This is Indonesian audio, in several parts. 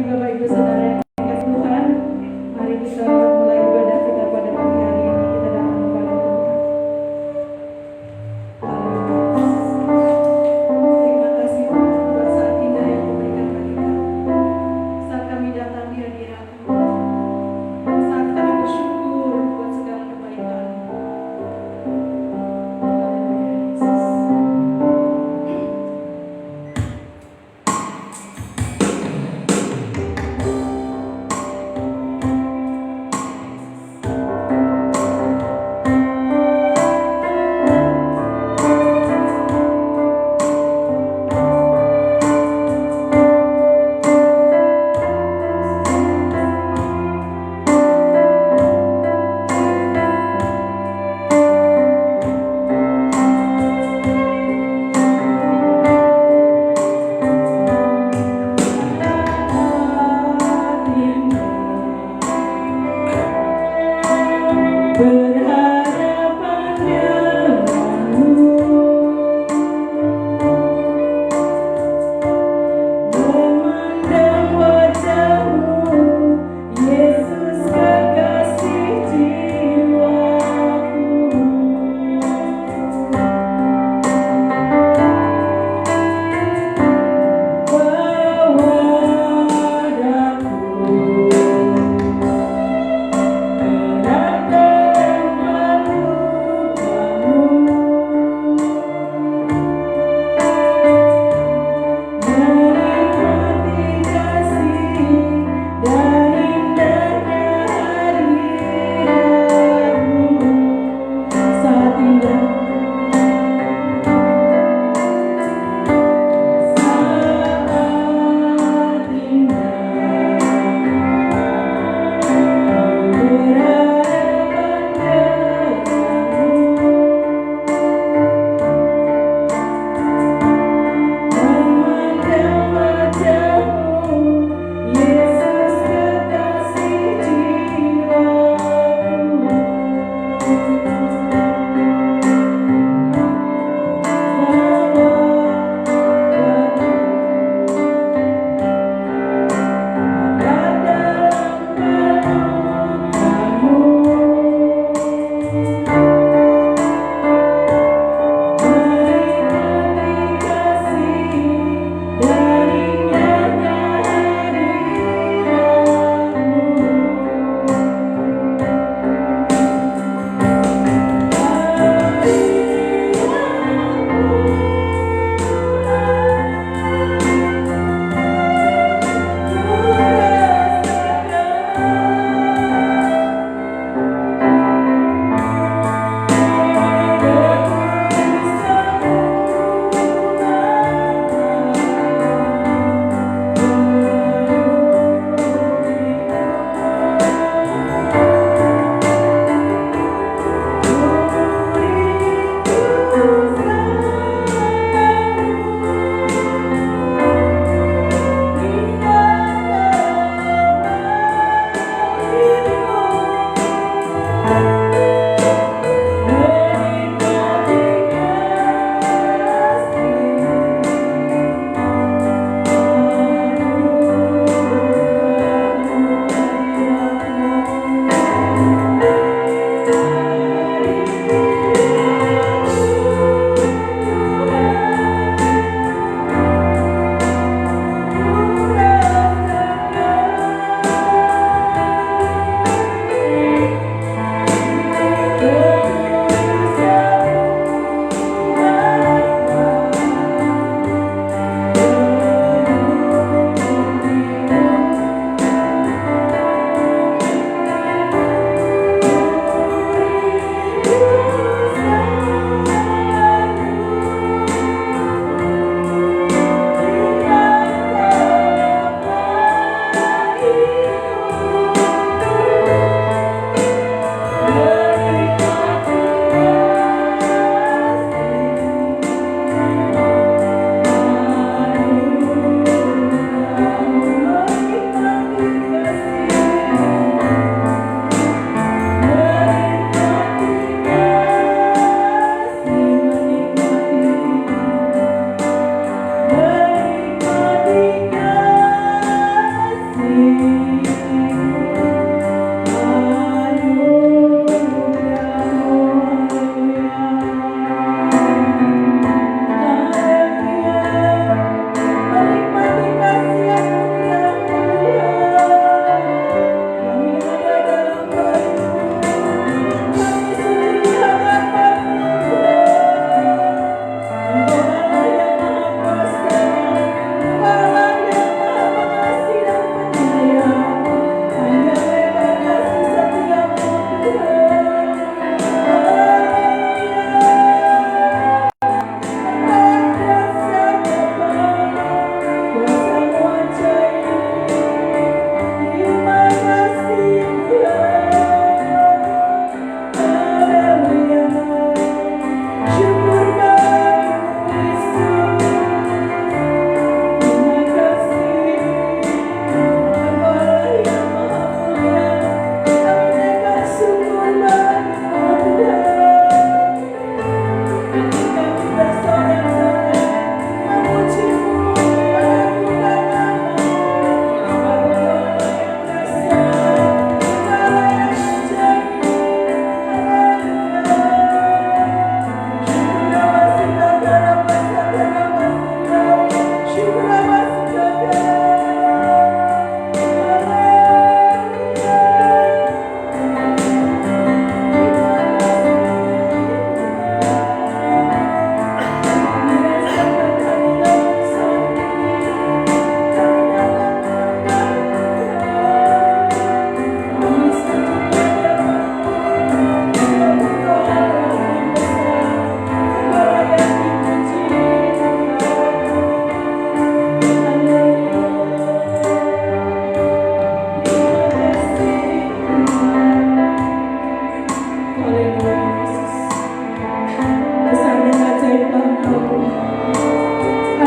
Bapak Ibu Saudara yang dikasihi Tuhan, mari kita mulai ibadah kita pada pagi hari ini. Kita datang kepada Tuhan. Terima kasih Tuhan buat saat indah yang Kau berikan bagi kami. Saat kami datang di hadirat-Mu, saat kami bersyukur buat segala kebaikan-Mu. Haleluya Yesus.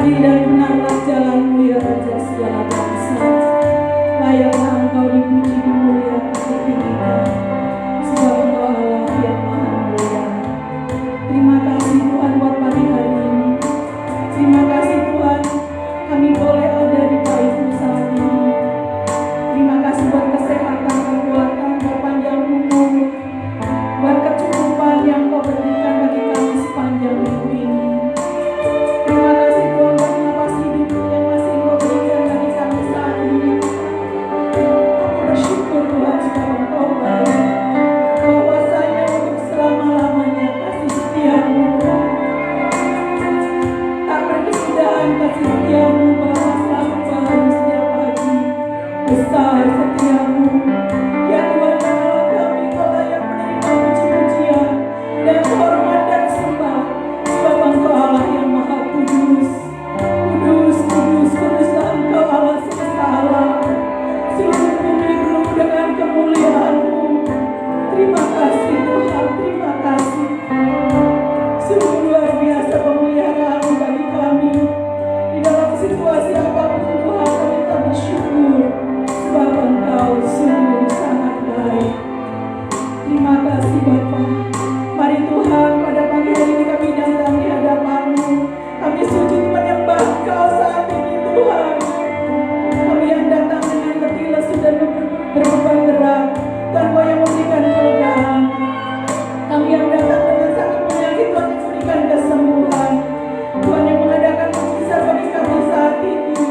adil dan benarlah jalan-Mu ya Raja segala bangsa. Layaklah Engkau dipuji, dimuliakan, ditinggikan, sebab Engkau Allah yang maha mulia. Terima kasih Tuhan buat pagi hari ini. Terima kasih Tuhan, kami boleh ada di bait-Mu saat ini. Terima kasih buat kesehatan, kekuatan, buat panjang umur, buat kecukupan yang Kau berikan bagi kami sepanjang minggu ini. Terima kasih Tuhan buat napas hidup yang masih Kau berikan bagi kami saat ini. Kami bersyukur Tuhan sebab Engkau baik, bahwasanya untuk selama-lamanya kasih setia-Mu tak berkesudahan, kasih setia-Mu bahwa selalu baru setiap pagi. Besar setia-Mu ya Tuhan dan Allah kami, Kau layak menerima puji-pujian dan hormat dan sembah, sebab Engkau Allah yang maha kudus. Kudus, kudus, kuduslah Engkau Allah semesta alam. Seluruh bumi penuh dengan kemuliaan-Mu. Terima kasih Tuhan, terima kasih. Sungguh luar biasa pemeliharaan-Mu bagi kami. Di dalam situasi apapun Tuhan, kami tak bersyukur sebab Engkau sungguh sangat baik. Terima kasih Bapa. Mari Tuhan, pada pagi hari ini kami datang di hadapan-Mu. Kami sujud menyembah Engkau saat ini Tuhan. Kami yang datang dengan letih lesu dan berbeban berat, dan Kau yang memberikan kelegaan. Kami yang datang dengan sakit penyakit, Tuhan yang memberikan kesembuhan. Tuhan yang mengadakan mujizat bagi kami saat ini.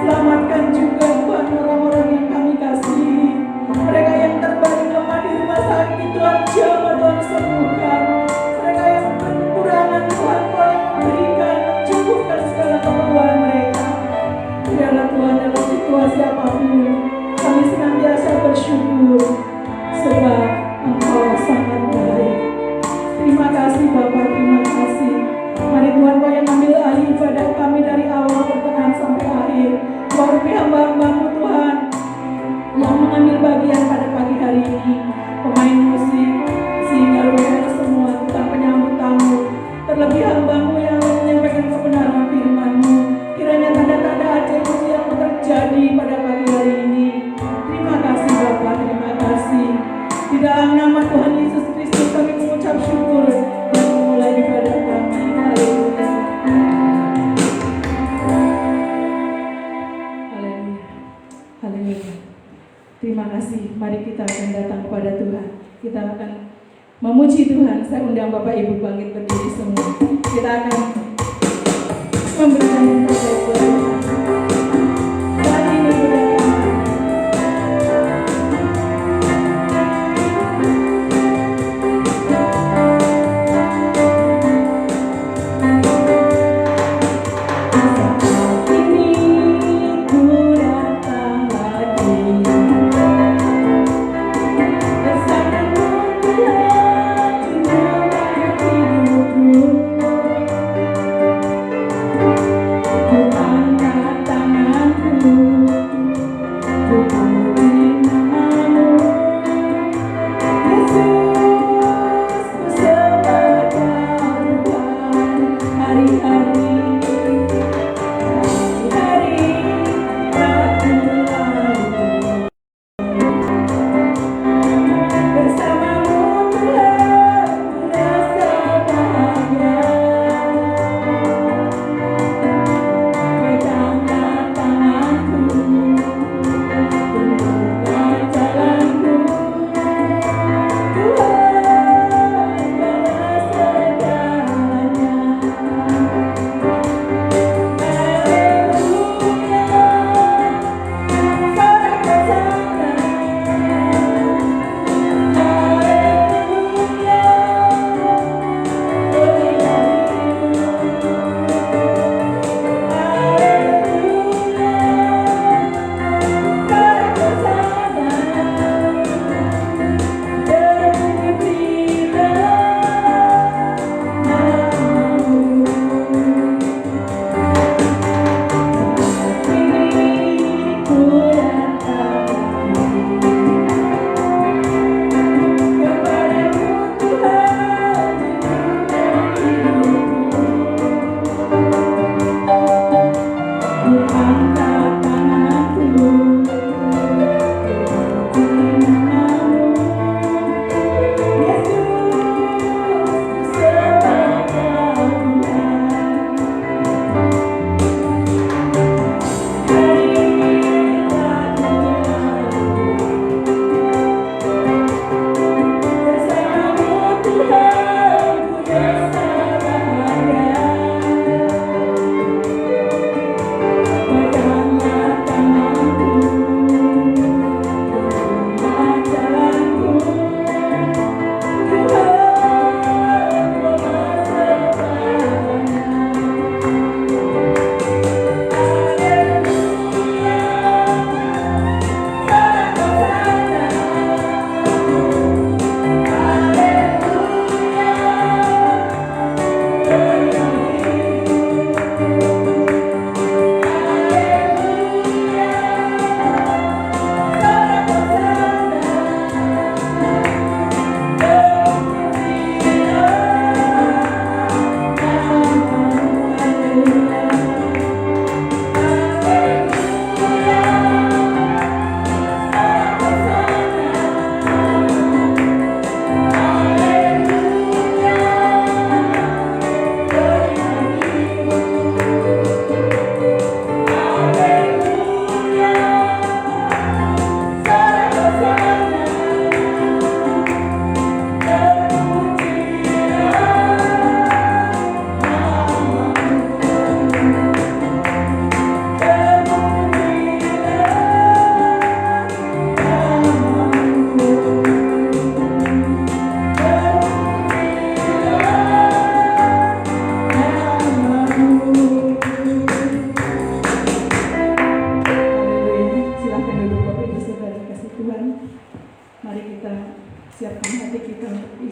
Selamatkan juga Tuhan orang-orang yang kami kasihi. Mereka yang terbaring lemah di rumah sakit, Tuhan jamah, Tuhan sembuhkan. Mereka yang kekurangan, Tuhan Kau yang memberikan, mencukupkan segala keperluan mereka. Biarlah Tuhan dalam situasi apapun, kami senantiasa bersyukur sebab Engkau sangat baik. Terima kasih Bapa, terima kasih. Mari Tuhan Kau yang ambil alih ibadah kami dari awal pertengahan sampai akhir. Kau rupi hamba-Hamba-Mu Tuhan yang mengambil bagian pada pagi hari ini. Pemain musik, singer, WR semua, Tuhan penyambut tamu. Terlebih hamba-Mu yang menyampaikan kebenaran firman-Mu. Kiranya tanda-tanda ajaib yang terjadi pada pagi hari ini. Terima kasih Bapa, terima kasih. Di dalam nama Tuhan Yesus Kristus kami mengucap syukur dan memulai ibadah kami. Haleluya. Haleluya. Haleluya. Terima kasih. Mari kita akan datang kepada Tuhan. Kita akan memuji Tuhan. Saya undang Bapak Ibu bangkit berdiri semua. Kita akan memberikan berkat buat Tuhan. Saat ini berdatang. Ku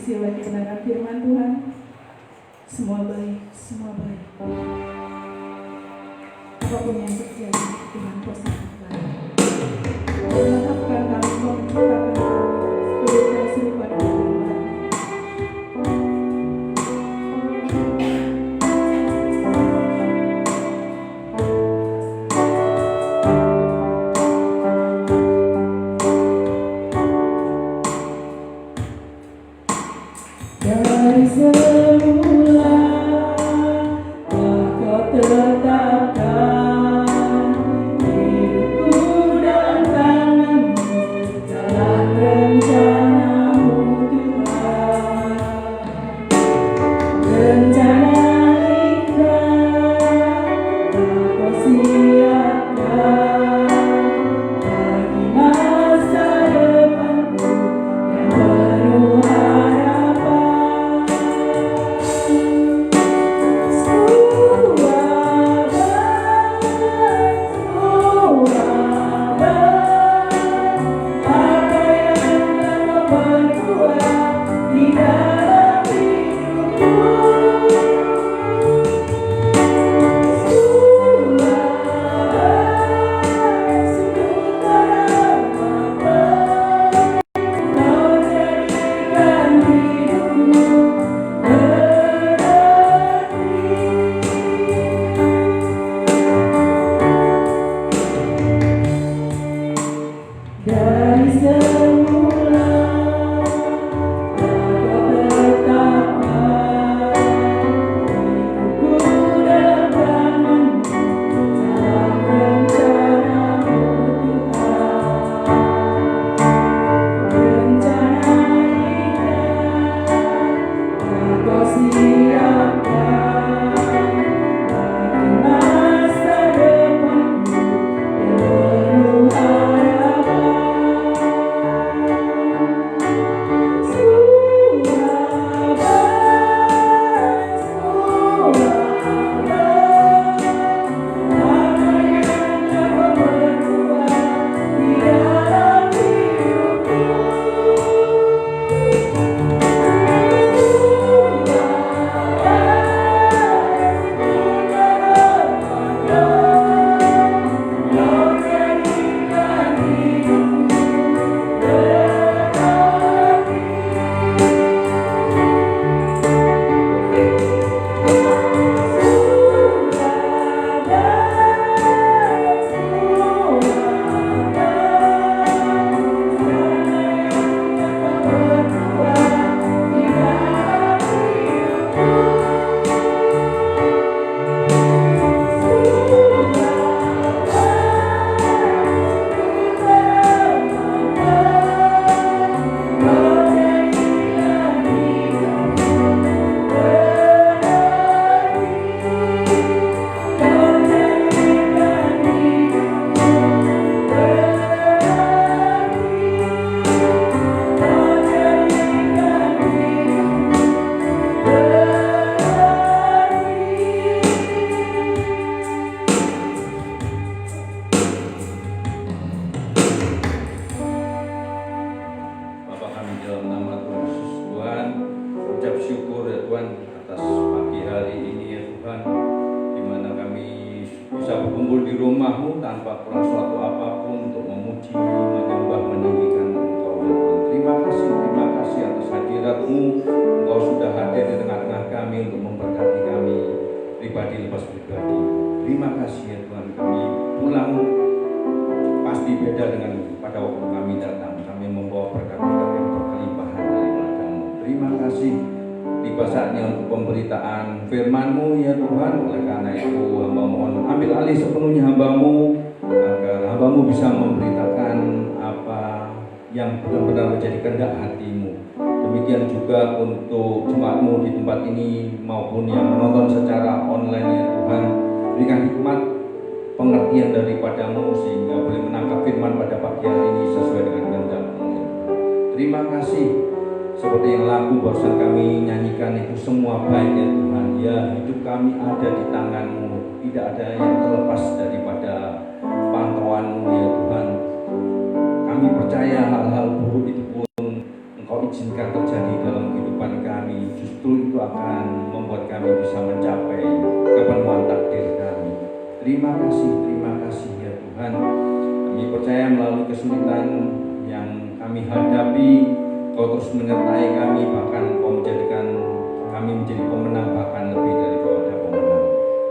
diisi oleh kebenaran firman Tuhan. Semua baik, semua baik. Apapun yang terjadi, Tuhan pasti akan baik. Maafkan kami, Tuhan, menciptakan kami spirit yang serupa dengan Tuhan. Dari semula telah kau tetapkan hidupku dalam tangan-Mu, dalam rencana-Mu Tuhan. Rencana indah telah kau siapkan bagi masa depanku yang penuh harapan. Apa yang akan kau perbuat di dalam hidupku? Kau jadikan hidupku dari semula telah kau tetapkan hidupku dalam tangan-Mu, dalam rencana-Mu Tuhan. Rencana indah telah kau siapkan bagi masa depanku yang penuh harapan. Bapak kami dalam nama Tuhan Yesus, Tuhan ucap syukur ya Tuhan atas pagi hari ini ya Tuhan, di mana kami bisa berkumpul di rumah-Mu tanpa kurang suatu apapun untuk memuji, menyembah, meninggikan Engkau ya Tuhan. Terima kasih atas hadirat-Mu. Engkau sudah hadir di tengah-tengah kami untuk memberkati kami pribadi lepas pribadi. Terima kasih ya Tuhan, kami pulang pasti beda dengan pada waktu kami datang. Kami membawa berkat-berkat yang berkelimpahan dari padamu. Terima kasih. Tiba saatnya untuk pemberitaan firman-Mu ya Tuhan. Oleh karena itu hamba mohon ambil alih sepenuhnya hamba-Mu, agar hamba-Mu bisa memberitakan apa yang benar-benar menjadi kehendak hati-Mu. Demikian juga untuk jemaat-Mu di tempat ini maupun yang menonton secara online ya Tuhan. Berikan hikmat pengertian daripadamu sehingga boleh menangkap firman pada pagi hari ini sesuai dengan kehendak-Mu. Terima kasih. Seperti yang lagu barusan kami nyanyikan itu, semua baik ya Tuhan. Ya, hidup kami ada di tangan-Mu. Tidak ada yang terlepas daripada pantauan-Mu ya Tuhan. Kami percaya hal-hal buruk itu pun Engkau izinkan terjadi dalam kehidupan Terima kasih ya Tuhan. Kami percaya melalui kesulitan yang kami hadapi, Kau terus menyertai kami, bahkan Kau menjadikan kami menjadi pemenang, bahkan lebih daripada pemenang.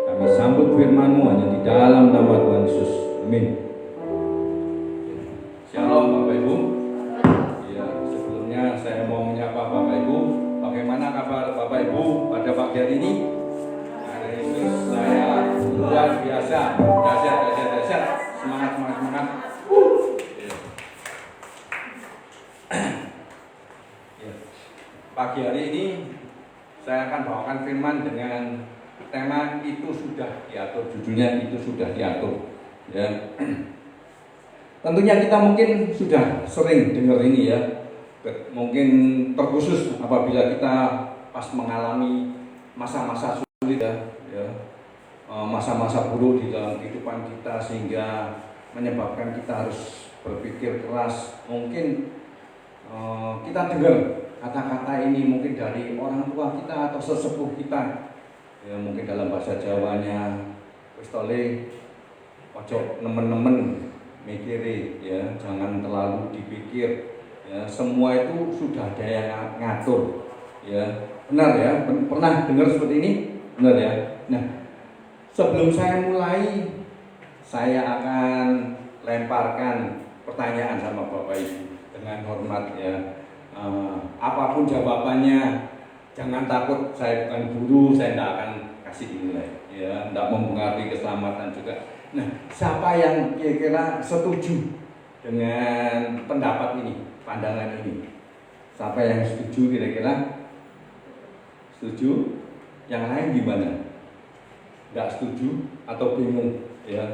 Kami sambut firman-Mu hanya di dalam nama Tuhan Yesus. Amin. Shalom Bapak Ibu. Ya, sebelumnya saya mau menyapa Bapak Ibu. Bagaimana kabar Bapak Ibu pada pagi hari ini? Hari Yesus saya luar biasa, dahsyat. Semangat. Ya. Pagi hari ini saya akan bawakan firman dengan tema itu sudah diatur. Judulnya itu sudah diatur. Ya. Tentunya kita mungkin sudah sering dengar ini ya. Mungkin terkhusus apabila kita pas mengalami masa-masa sulit ya. Masa-masa buruk di dalam kehidupan kita sehingga menyebabkan kita harus berpikir keras. Mungkin kita dengar kata-kata ini mungkin dari orang tua kita atau sesepuh kita. Ya, mungkin dalam bahasa Jawanya, pistole, ojo nemen-nemen, mikiri, ya, jangan terlalu dipikir. Ya, semua itu sudah ada yang ngatur. Ya, benar ya, pernah dengar seperti ini, benar ya. Nah, sebelum saya mulai, saya akan lemparkan pertanyaan sama Bapak Ibu dengan hormat ya. Apapun jawabannya, jangan takut, saya bukan guru, saya tidak akan kasih dinilai, ya, tidak mempengaruhi keselamatan juga. Nah, siapa yang kira-kira setuju dengan pendapat ini, pandangan ini? Siapa yang setuju kira-kira? Setuju? Yang lain gimana? Tidak setuju atau bingung? Ya,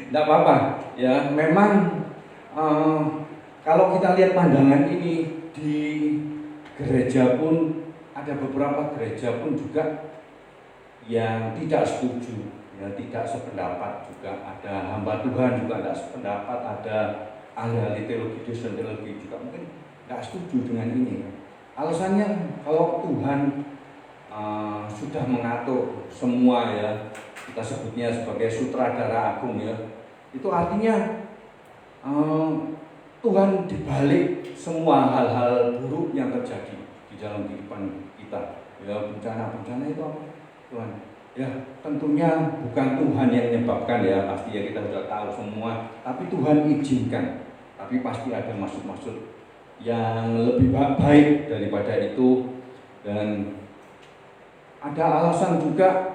tidak apa-apa. Ya, memang kalau kita lihat pandangan ini di gereja pun ada beberapa gereja pun juga yang tidak setuju, ya, tidak sependapat juga. Ada hamba Tuhan juga tidak sependapat, ada ahli teologi, dosen teologi juga mungkin tidak setuju dengan ini. Alasannya kalau Tuhan sudah mengatur semua ya, kita sebutnya sebagai sutradara agung ya, itu artinya Tuhan dibalik semua hal-hal buruk yang terjadi di dalam kehidupan kita. Ya, bencana itu apa? Tuhan. Ya, tentunya bukan Tuhan yang menyebabkan ya, pasti ya kita sudah tahu semua. Tapi Tuhan izinkan. Tapi pasti ada maksud-maksud yang lebih baik daripada itu. Dan ada alasan juga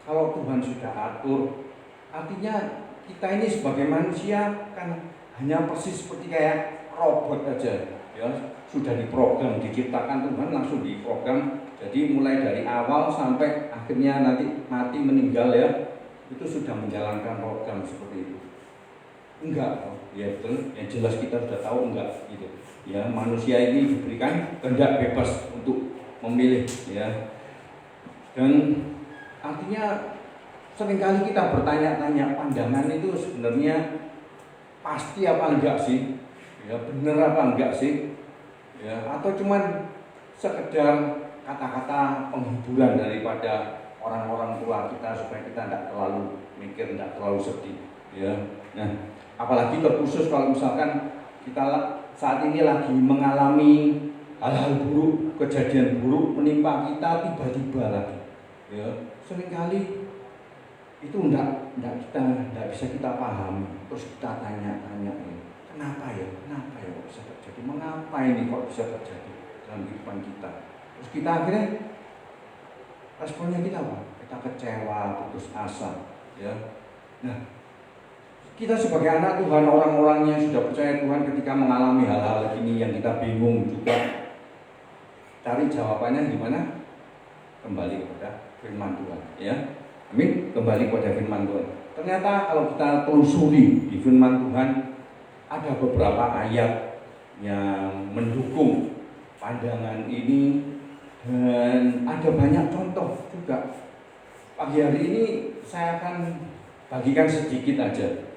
kalau Tuhan sudah atur. Artinya kita ini sebagai manusia kan hanya persis seperti kayak robot aja, ya, sudah diprogram, diciptakan Tuhan langsung diprogram. Jadi mulai dari awal sampai akhirnya nanti mati meninggal ya, itu sudah menjalankan program seperti itu. Enggak, ya betul. Yang jelas kita sudah tahu enggak gitu. Ya, manusia ini diberikan kehendak bebas untuk memilih, ya. Dan artinya seringkali kita bertanya-tanya pandangan itu sebenarnya pasti apa enggak sih? Ya, benar apa enggak sih? Ya, atau cuman sekedar kata-kata penghiburan daripada orang-orang tua kita supaya kita tidak terlalu mikir, tidak terlalu sedih. Ya, nah, apalagi terkhusus kalau misalkan kita saat ini lagi mengalami hal-hal buruk, kejadian buruk menimpa kita tiba-tiba lagi. Ya, seringkali itu tidak bisa kita pahami, terus kita tanya-tanya, kenapa ya kok bisa terjadi, mengapa ini kok bisa terjadi dalam kehidupan kita. Terus kita akhirnya responnya kita apa? Kita kecewa, putus asa, ya. Nah, kita sebagai anak Tuhan, orang-orang yang sudah percaya Tuhan, ketika mengalami hal-hal ini yang kita bingung juga, cari jawabannya gimana? Kembali kepada firman Tuhan, ya. Amin, kembali kepada firman Tuhan. Ternyata kalau kita telusuri di firman Tuhan, ada beberapa ayat yang mendukung pandangan ini, dan ada banyak contoh juga. Pagi hari ini saya akan bagikan sedikit aja,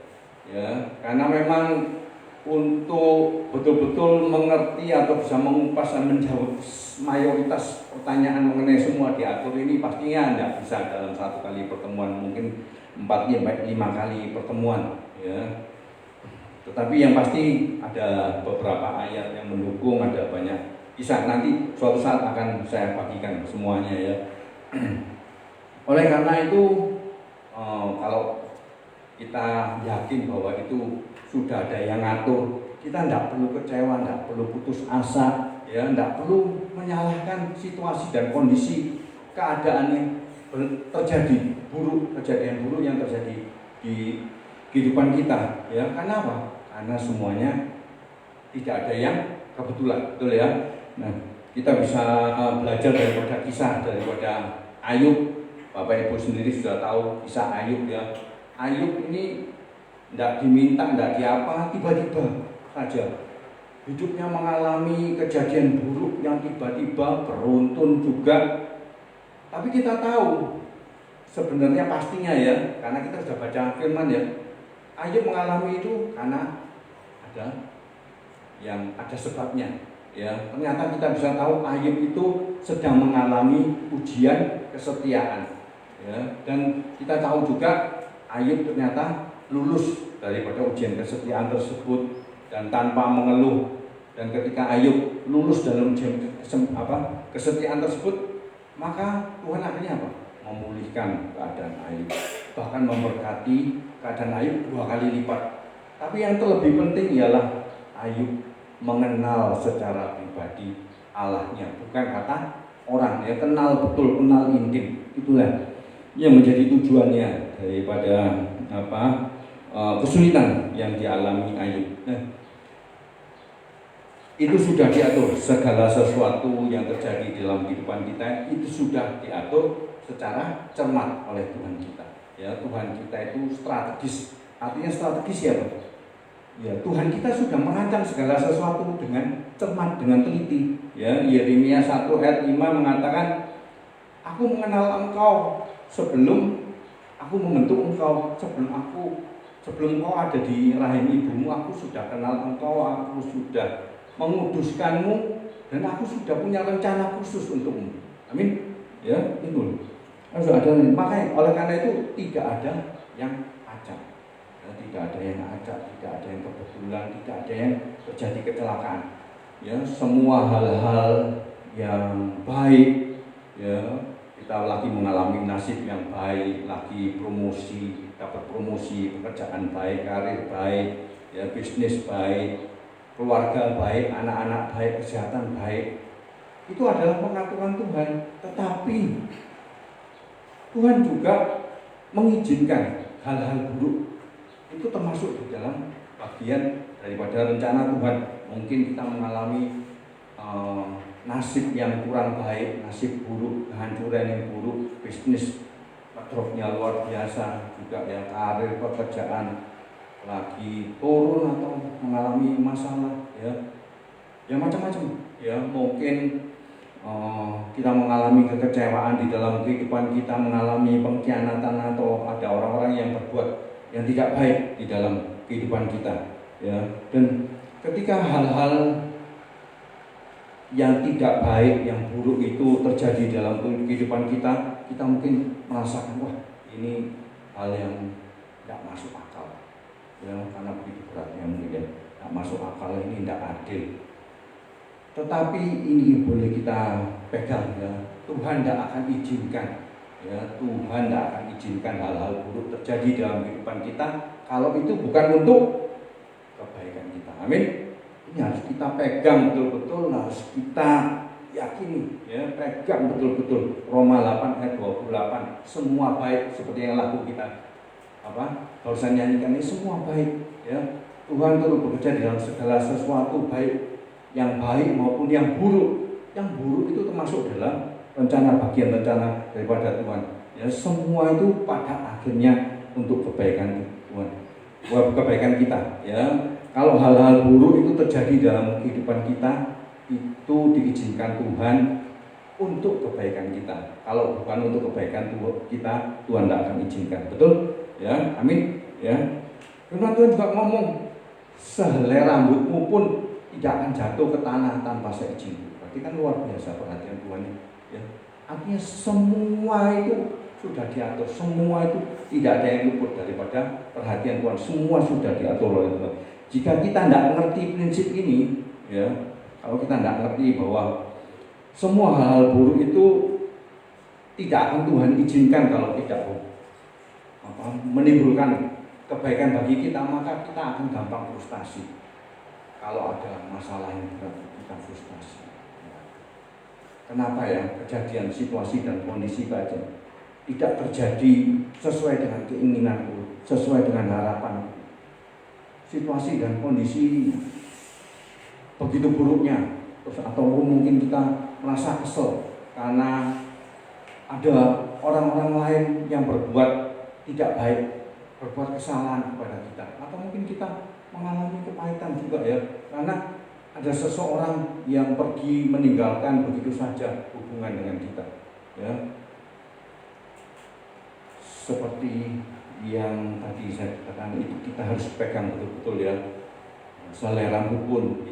ya, karena memang untuk betul-betul mengerti atau bisa mengupas dan menjawab mayoritas pertanyaan mengenai semua diatur ini pastinya tidak bisa dalam satu kali pertemuan, mungkin 4-5 kali pertemuan ya. Tetapi yang pasti ada beberapa ayat yang mendukung, ada banyak kisah, nanti suatu saat akan saya bagikan semuanya ya. Oleh karena itu kalau kita yakin bahwa itu sudah ada yang ngatur, kita tidak perlu kecewa, tidak perlu putus asa, ya, tidak perlu menyalahkan situasi dan kondisi keadaan yang terjadi buruk, kejadian buruk yang terjadi di kehidupan kita, ya. Karena apa? Karena semuanya tidak ada yang kebetulan, betul ya. Nah, kita bisa belajar daripada kisah daripada Ayub. Bapak Ibu sendiri sudah tahu kisah Ayub ya. Ayub ini tidak diminta, tidak diapa, tiba-tiba saja hidupnya mengalami kejadian buruk yang tiba-tiba beruntun juga. Tapi kita tahu sebenarnya pastinya ya, karena kita sudah baca firman ya, Ayub mengalami itu karena ada sebabnya. Ya, ternyata kita bisa tahu Ayub itu sedang mengalami ujian kesetiaan. Ya, dan kita tahu juga Ayub ternyata lulus daripada ujian kesetiaan tersebut dan tanpa mengeluh. Dan ketika Ayub lulus dalam ujian kesetiaan tersebut, maka Tuhan akhirnya apa? Memulihkan keadaan Ayub, bahkan memberkati keadaan Ayub 2 kali lipat. Tapi yang terlebih penting ialah Ayub mengenal secara pribadi Allahnya, bukan kata orang ya, kenal betul, kenal intim. Itulah yang menjadi tujuannya daripada kesulitan yang dialami Ayub. Nah, itu sudah diatur, segala sesuatu yang terjadi dalam kehidupan kita itu sudah diatur secara cermat oleh Tuhan kita. Ya, Tuhan kita itu strategis. Artinya strategis ya, Pak? Ya, Tuhan kita sudah merancang segala sesuatu dengan cermat, dengan teliti. Ya, Yeremia 1 ayat 5 mengatakan, "Aku mengenal engkau sebelum aku membentuk engkau, sebelum engkau ada di rahim ibumu, aku sudah kenal engkau, aku sudah menguduskanmu, dan aku sudah punya rencana khusus untukmu." Amin. Ya, itu. Makanya oleh karena itu tidak ada yang acak. Ya, tidak ada yang acak, tidak ada yang kebetulan, tidak ada yang terjadi kecelakaan. Ya, semua hal-hal yang baik, ya, kita lagi mengalami nasib yang baik, lagi promosi, dapat promosi, pekerjaan baik, karir baik, ya, bisnis baik, keluarga baik, anak-anak baik, kesehatan baik. Itu adalah pengaturan Tuhan. Tetapi Tuhan juga mengizinkan hal-hal buruk. Itu termasuk di dalam bagian daripada rencana Tuhan. Mungkin kita mengalami nasib yang kurang baik, nasib buruk, kehancuran yang buruk, bisnis drop-nya luar biasa, juga ya, karir, pekerjaan lagi turun atau mengalami masalah, ya macam-macam. Ya, mungkin kita mengalami kekecewaan di dalam kehidupan kita, mengalami pengkhianatan, atau ada orang-orang yang berbuat yang tidak baik di dalam kehidupan kita, ya. Dan ketika hal-hal yang tidak baik, yang buruk itu terjadi dalam kehidupan kita, kita mungkin merasakan, wah, ini hal yang tidak masuk akal, ya, karena begitu beratnya mungkin ya, tidak masuk akal, ini tidak adil. Tetapi ini boleh kita pegang ya, Tuhan tidak akan izinkan, ya, Tuhan tidak akan izinkan hal-hal buruk terjadi dalam kehidupan kita kalau itu bukan untuk kebaikan kita. Amin. Ini harus kita pegang betul-betul, harus kita yakini, ya, pegang betul-betul. Roma 8 ayat 28, semua baik, seperti yang lagu kita barusan nyanyikan ini, semua baik, ya. Tuhan turut bekerja dalam segala sesuatu, baik yang baik maupun yang buruk. Yang buruk itu termasuk dalam bagian rencana daripada Tuhan. Ya, semua itu pada akhirnya untuk kebaikan Tuhan, buat kebaikan kita. Ya, kalau hal-hal buruk itu terjadi dalam kehidupan kita, itu diizinkan Tuhan untuk kebaikan kita. Kalau bukan untuk kebaikan kita, Tuhan tidak akan izinkan. Betul? Ya, amin. Ya. Firman Tuhan juga ngomong, sehelai rambutmu pun tidak akan jatuh ke tanah tanpa seizinku. Berarti kan luar biasa perhatian Tuhan ya. Artinya semua itu sudah diatur, semua itu tidak ada yang luput daripada perhatian Tuhan. Semua sudah diatur oleh Tuhan. Jika kita tidak mengerti prinsip ini, ya, kalau kita tidak mengerti bahwa semua hal-hal buruk itu tidak akan Tuhan izinkan kalau tidak menimbulkan kebaikan bagi kita, maka kita akan gampang frustasi. Kalau ada masalah yang berat, kita frustasi. Kenapa ya kejadian situasi dan kondisi saja tidak terjadi sesuai dengan keinginanku, sesuai dengan harapanku. Situasi dan kondisi begitu buruknya, terus atau mungkin kita merasa kesel karena ada orang-orang lain yang berbuat tidak baik, berbuat kesalahan kepada kita, atau mungkin kita mengalami kepahitan juga ya, karena ada seseorang yang pergi meninggalkan begitu saja hubungan dengan kita, ya. Seperti yang tadi saya katakan itu kita harus pegang betul-betul ya. Seleramu pun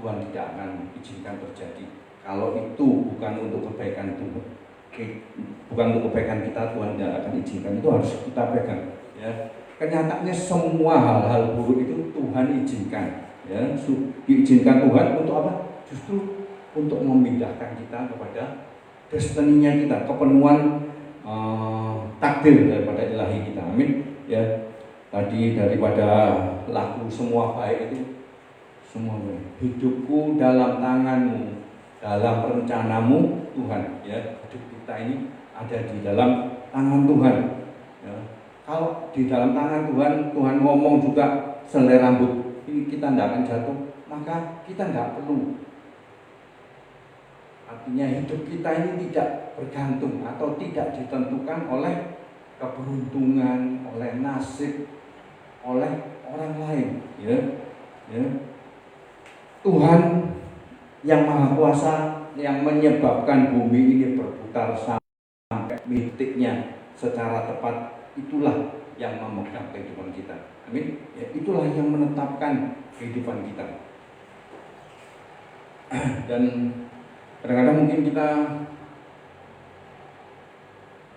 Tuhan tidak akan izinkan terjadi. Kalau itu bukan untuk kebaikan Tuhan, bukan untuk kebaikan kita, Tuhan tidak akan izinkan. Itu harus kita pegang. Ya. Kenyataannya semua hal-hal buruk itu Tuhan izinkan. Ya, diizinkan Tuhan untuk apa? Justru untuk memindahkan kita kepada destininya kita, kepenuhan takdir daripada ilahi kita. Amin. Ya. Tadi daripada lagu semua baik itu, semua baik. Hidupku dalam tanganmu, dalam rencanamu Tuhan. Ya, hidup kita ini ada di dalam tangan Tuhan. Ya. Kalau di dalam tangan Tuhan, Tuhan ngomong juga selai rambut ini kita tidak akan jatuh, maka kita tidak perlu. Artinya hidup kita ini tidak bergantung atau tidak ditentukan oleh keberuntungan, oleh nasib, oleh orang lain. Ya. Ya. Tuhan yang Maha Kuasa yang menyebabkan bumi ini berputar sampai titiknya secara tepat, itulah yang memegang kehidupan kita. Amin. Ya, itulah yang menetapkan kehidupan kita. Dan kadang-kadang mungkin kita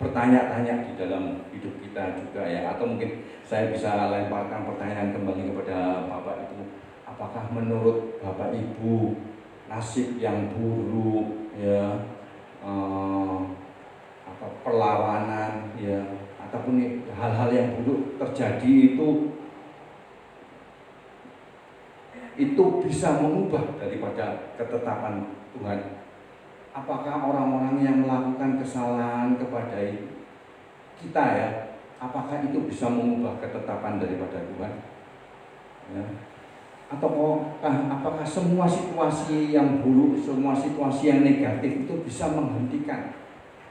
bertanya-tanya di dalam hidup kita juga ya, atau mungkin saya bisa lemparkan pertanyaan kembali kepada Bapak Ibu. Apakah menurut Bapak Ibu nasib yang buruk ya, perlawanan ya, ataupun hal-hal yang buruk terjadi itu bisa mengubah daripada ketetapan Tuhan? Apakah orang-orang yang melakukan kesalahan kepada kita ya, apakah itu bisa mengubah ketetapan daripada Tuhan? Ya. Atau apakah semua situasi yang buruk, semua situasi yang negatif itu bisa menghentikan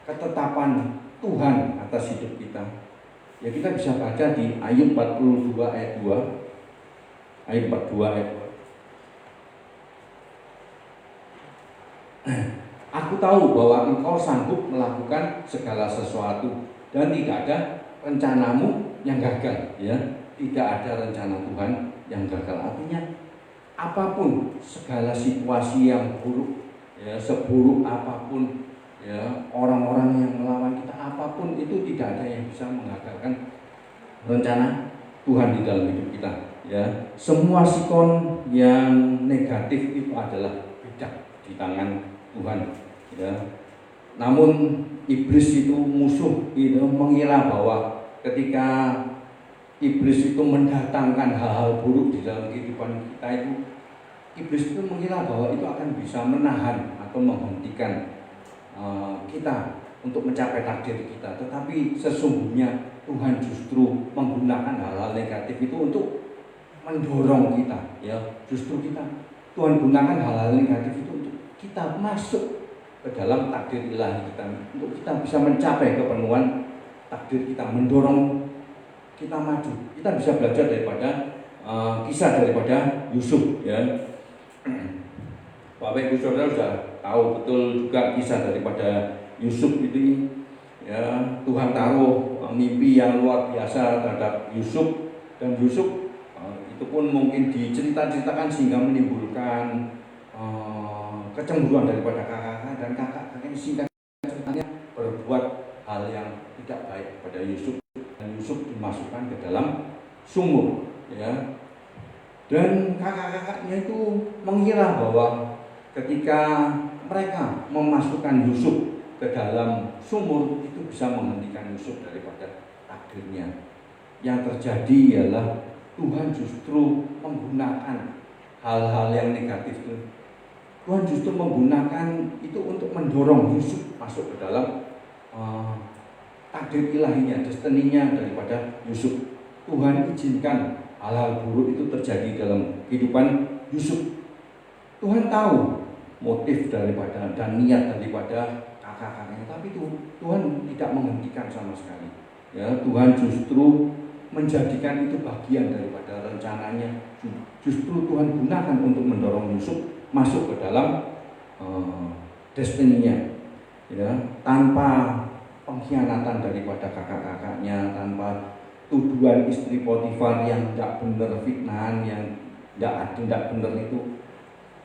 ketetapan Tuhan atas hidup kita? Ya, kita bisa baca di Ayub 42 ayat 2. Ayub 42 ayat 2. Aku tahu bahwa engkau sanggup melakukan segala sesuatu dan tidak ada rencanamu yang gagal, ya. Tidak ada rencana Tuhan yang gagal. Artinya apapun segala situasi yang buruk, ya, seburuk apapun ya, orang-orang yang melawan kita, apapun itu tidak ada yang bisa menggagalkan rencana Tuhan di dalam hidup kita, ya. Semua sikon yang negatif itu adalah bidak di tangan Tuhan, ya. Namun iblis itu musuh itu mengira bahwa ketika iblis itu mendatangkan hal-hal buruk di dalam kehidupan kita itu, iblis itu mengira bahwa itu akan bisa menahan atau menghentikan kita untuk mencapai takdir kita. Tetapi sesungguhnya Tuhan justru menggunakan hal-hal negatif itu untuk mendorong kita, ya. Justru Tuhan gunakan hal-hal negatif itu untuk kita masuk ke dalam takdir ilahi kita, untuk kita bisa mencapai kepenuhan takdir kita, mendorong kita maju. Kita bisa belajar daripada kisah daripada Yusuf, ya. Bapak Ibu Saudara sudah tahu betul juga kisah daripada Yusuf itu, ya. Tuhan taruh mimpi yang luar biasa terhadap Yusuf, dan Yusuf itu itu pun mungkin diceritakan sehingga menimbulkan kecemburuan daripada kakak-kakak, dan kakak-kakaknya singkat ceritanya berbuat hal yang tidak baik pada Yusuf, dan Yusuf dimasukkan ke dalam sumur, ya. Dan kakak-kakaknya itu mengira bahwa ketika mereka memasukkan Yusuf ke dalam sumur itu bisa menghentikan Yusuf daripada takdirnya. Yang terjadi ialah Tuhan justru menggunakan hal-hal yang negatif itu. Tuhan justru menggunakan itu untuk mendorong Yusuf masuk ke dalam takdir ilahinya, destininya daripada Yusuf. Tuhan izinkan hal-hal buruk itu terjadi dalam kehidupan Yusuf. Tuhan tahu motif daripada dan niat daripada kakak-kakaknya, tapi Tuhan tidak menghentikan sama sekali. Ya, Tuhan justru menjadikan itu bagian daripada rencananya. Justru Tuhan gunakan untuk mendorong Yusuf masuk ke dalam destininya, ya, tanpa pengkhianatan daripada kakak-kakaknya, tanpa tuduhan istri Potifar yang tidak benar, fitnahan yang tidak benar itu,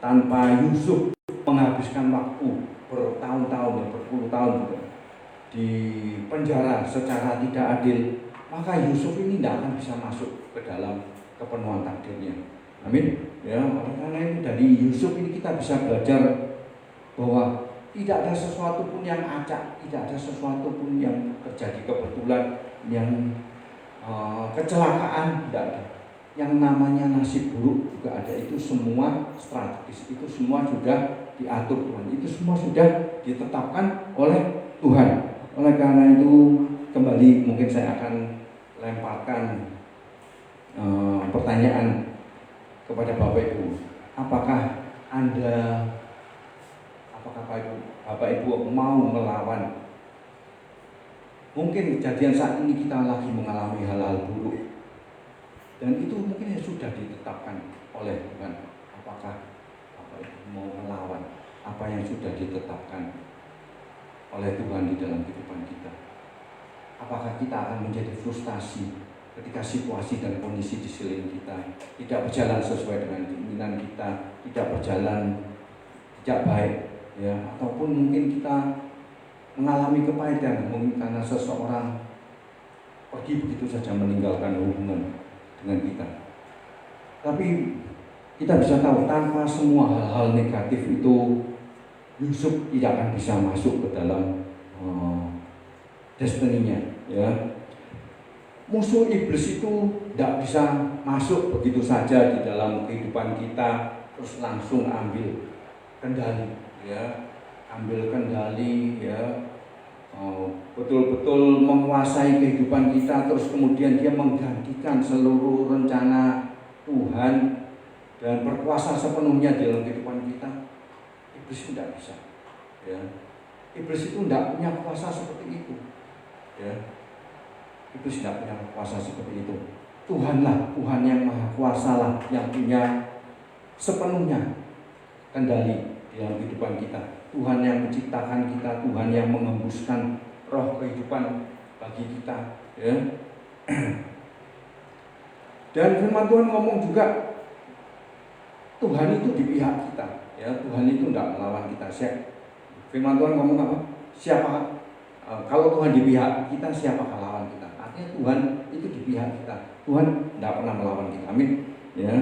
tanpa Yusuf menghabiskan waktu bertahun-tahun, berpuluh tahun juga di penjara secara tidak adil, maka Yusuf ini tidak akan bisa masuk ke dalam kepenuhan takdirnya. Amin. Ya, oleh karena itu dari Yusuf ini kita bisa belajar bahwa tidak ada sesuatu pun yang acak, tidak ada sesuatu pun yang terjadi kebetulan, yang kecelakaan, tidak ada. Yang namanya nasib buruk juga ada. Itu semua strategis, itu semua sudah diatur Tuhan, itu semua sudah ditetapkan oleh Tuhan. Oleh karena itu kembali mungkin saya akan lemparkan pertanyaan kepada Bapak Ibu. Apakah Bapak Ibu mau melawan? Mungkin kejadian saat ini kita lagi mengalami hal-hal buruk, dan itu mungkin sudah ditetapkan oleh Tuhan. Apakah Bapak Ibu mau melawan apa yang sudah ditetapkan oleh Tuhan di dalam kehidupan kita? Apakah kita akan menjadi frustasi ketika situasi dan kondisi di sekeliling kita tidak berjalan sesuai dengan keinginan kita, tidak berjalan tidak baik, ya, ataupun mungkin kita mengalami kepahitan mungkin karena seseorang pergi begitu saja meninggalkan hubungan dengan kita. Tapi kita bisa tahu tanpa semua hal-hal negatif itu Yusuf tidak akan bisa masuk ke dalam destininya, ya. Musuh iblis itu tidak bisa masuk begitu saja di dalam kehidupan kita terus langsung ambil kendali, ya. Ambil kendali, ya, betul-betul menguasai kehidupan kita, terus kemudian dia menggantikan seluruh rencana Tuhan dan berkuasa sepenuhnya dalam kehidupan kita. Iblis tidak bisa, ya. Iblis itu tidak punya kuasa seperti itu, ya. Iblis tidak punya kuasa seperti itu. Tuhanlah, Tuhan yang maha kuasa lah yang punya sepenuhnya kendali dalam kehidupan kita. Tuhan yang menciptakan kita, Tuhan yang mengembuskan roh kehidupan bagi kita, ya. Dan firman Tuhan ngomong juga Tuhan itu di pihak kita, ya. Tuhan itu tidak melawan kita. Firman Tuhan ngomong apa? Siapa kalau Tuhan di pihak kita, siapa lawan kita? Artinya Tuhan itu di pihak kita. Tuhan tidak pernah melawan kita. Amin, ya.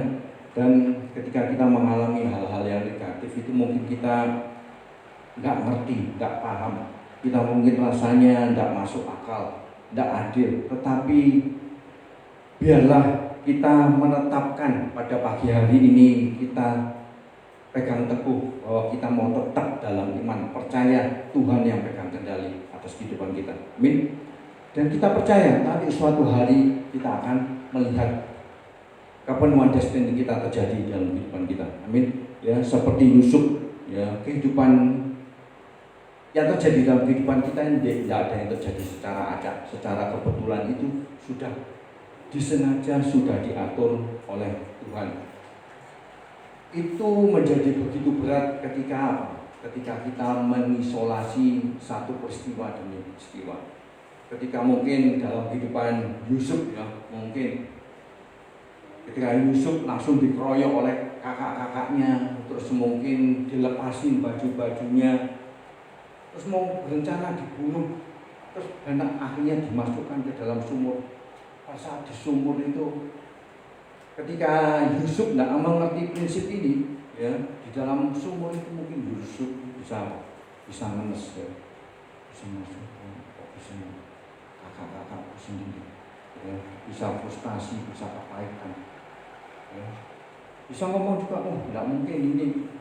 Dan ketika kita mengalami hal-hal yang negatif itu mungkin kita nggak ngerti, nggak paham, kita mungkin rasanya nggak masuk akal, nggak adil. Tetapi biarlah kita menetapkan pada pagi hari ini, kita pegang teguh bahwa kita mau tetap dalam iman, percaya Tuhan yang pegang kendali atas kehidupan kita. Amin. Dan kita percaya nanti suatu hari kita akan melihat kepenuhan destiny kita terjadi dalam kehidupan kita. Amin. Ya, seperti Yusuf, ya, kehidupan yang terjadi dalam kehidupan kita ini tidak ada yang terjadi secara acak, secara kebetulan, itu sudah disengaja, sudah diatur oleh Tuhan. Itu menjadi begitu berat ketika kita mengisolasi satu peristiwa demi peristiwa. Ketika mungkin dalam kehidupan Yusuf, ya, mungkin Ketika Yusuf langsung dikeroyok oleh kakak-kakaknya, terus mungkin dilepasin baju-bajunya, terus mau berencana dibunuh, terus dan akhirnya dimasukkan ke dalam sumur. Pada saat di sumur itu, ketika Yusuf tidak mengerti prinsip ini, ya di dalam sumur itu mungkin Yusuf bisa menes, ya, bisa masuk, kok bisa kakak-kakakku sendiri, ya, bisa frustasi, bisa kepahitan. Ya. Bisa ngomong juga, oh tidak mungkin ini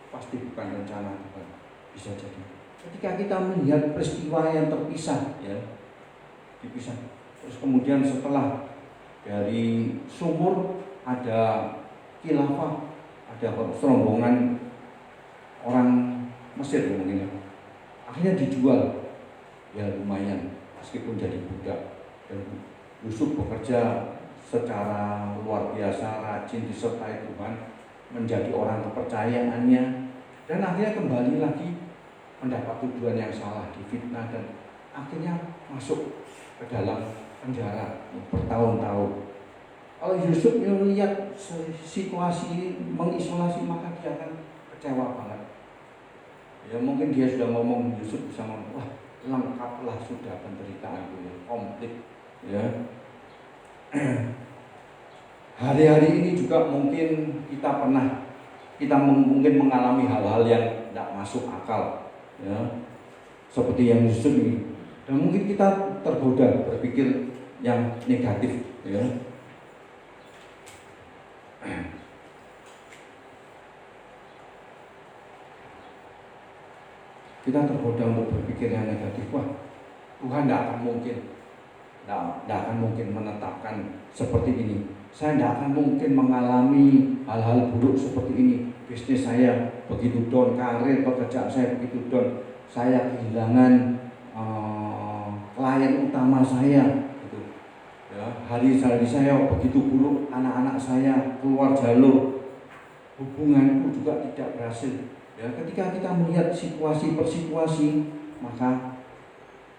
pasti bukan rencana Tuhan. Bisa jadi. Ketika kita melihat peristiwa yang terpisah, ya, dipisah. Terus kemudian setelah dari sumur ada khilafah, ada serombongan orang Mesir mungkin, ya. Akhirnya dijual, ya lumayan meskipun jadi budak. Dan Yusuf bekerja secara luar biasa, rajin, disertai Tuhan, menjadi orang kepercayaannya, dan akhirnya kembali lagi mendapat tujuan yang salah, difitnah, dan akhirnya masuk ke dalam penjara bertahun-tahun. Kalau Yusuf melihat situasi ini mengisolasi, maka dia akan kecewa banget. Ya mungkin dia sudah ngomong, Yusuf bisa ngomong, wah lengkaplah sudah penderitaanku, ya, komplit, ya. Hari-hari ini juga mungkin kita mungkin mengalami hal-hal yang tidak masuk akal, ya, seperti yang Yusuf ini, dan mungkin kita tergoda berpikir yang negatif, ya. Kita tergoda untuk berpikir yang negatif. Wah, Tuhan tidak akan mungkin menetapkan seperti ini. Saya tidak akan mungkin mengalami hal-hal buruk seperti ini. Bisnis saya begitu down, karir pekerjaan saya begitu down, saya kehilangan klien utama saya, gitu. Ya, hari-hari saya begitu buruk, anak-anak saya keluar jalur, hubunganku juga tidak berhasil. Ya, ketika kita melihat situasi per situasi, maka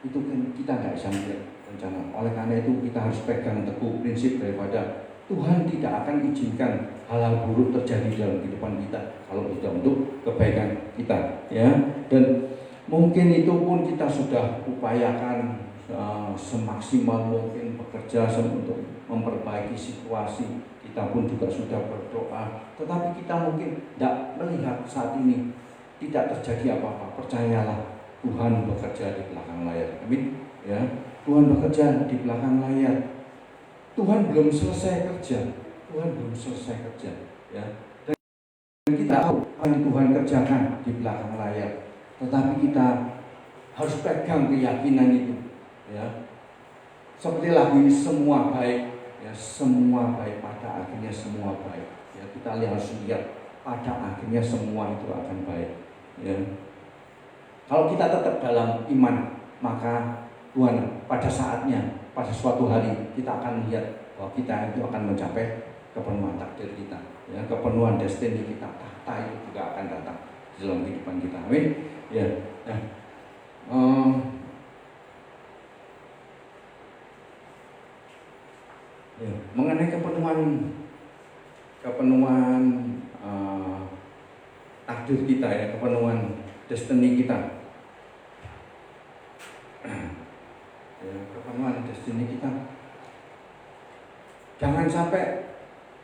itu kan kita nggak bisa melihat rencana. Oleh karena itu kita harus pegang teguh prinsip daripada Tuhan tidak akan izinkan hal-hal buruk terjadi dalam kehidupan kita kalau tidak untuk kebaikan kita, ya. Dan mungkin itu pun kita sudah upayakan semaksimal mungkin bekerja untuk memperbaiki situasi. Kita pun juga sudah berdoa, tetapi kita mungkin tidak melihat saat ini tidak terjadi apa-apa. Percayalah, Tuhan bekerja di belakang layar. Amin. Ya, Tuhan bekerja di belakang layar. Tuhan belum selesai kerja. Tuhan belum selesai kerja. Ya. Dan kita tahu apa yang Tuhan kerjakan di belakang layar. Tetapi kita harus pegang keyakinan itu. Ya. Seperti lagu ini, semua baik. Ya, semua baik, pada akhirnya semua baik. Ya, kita harus lihat pada akhirnya semua itu akan baik. Ya. Kalau kita tetap dalam iman, maka Tuhan pada saatnya, pada suatu hari kita akan lihat bahwa kita itu akan mencapai kepenuhan takdir kita. Ya, kepenuhan destiny kita, tahta itu juga akan datang di dalam kehidupan kita. Amin. Ya. Nah, ya, mengenai kepenuhan takdir kita, ya, kepenuhan destiny kita, ya, kepenuhan destiny kita. Jangan sampai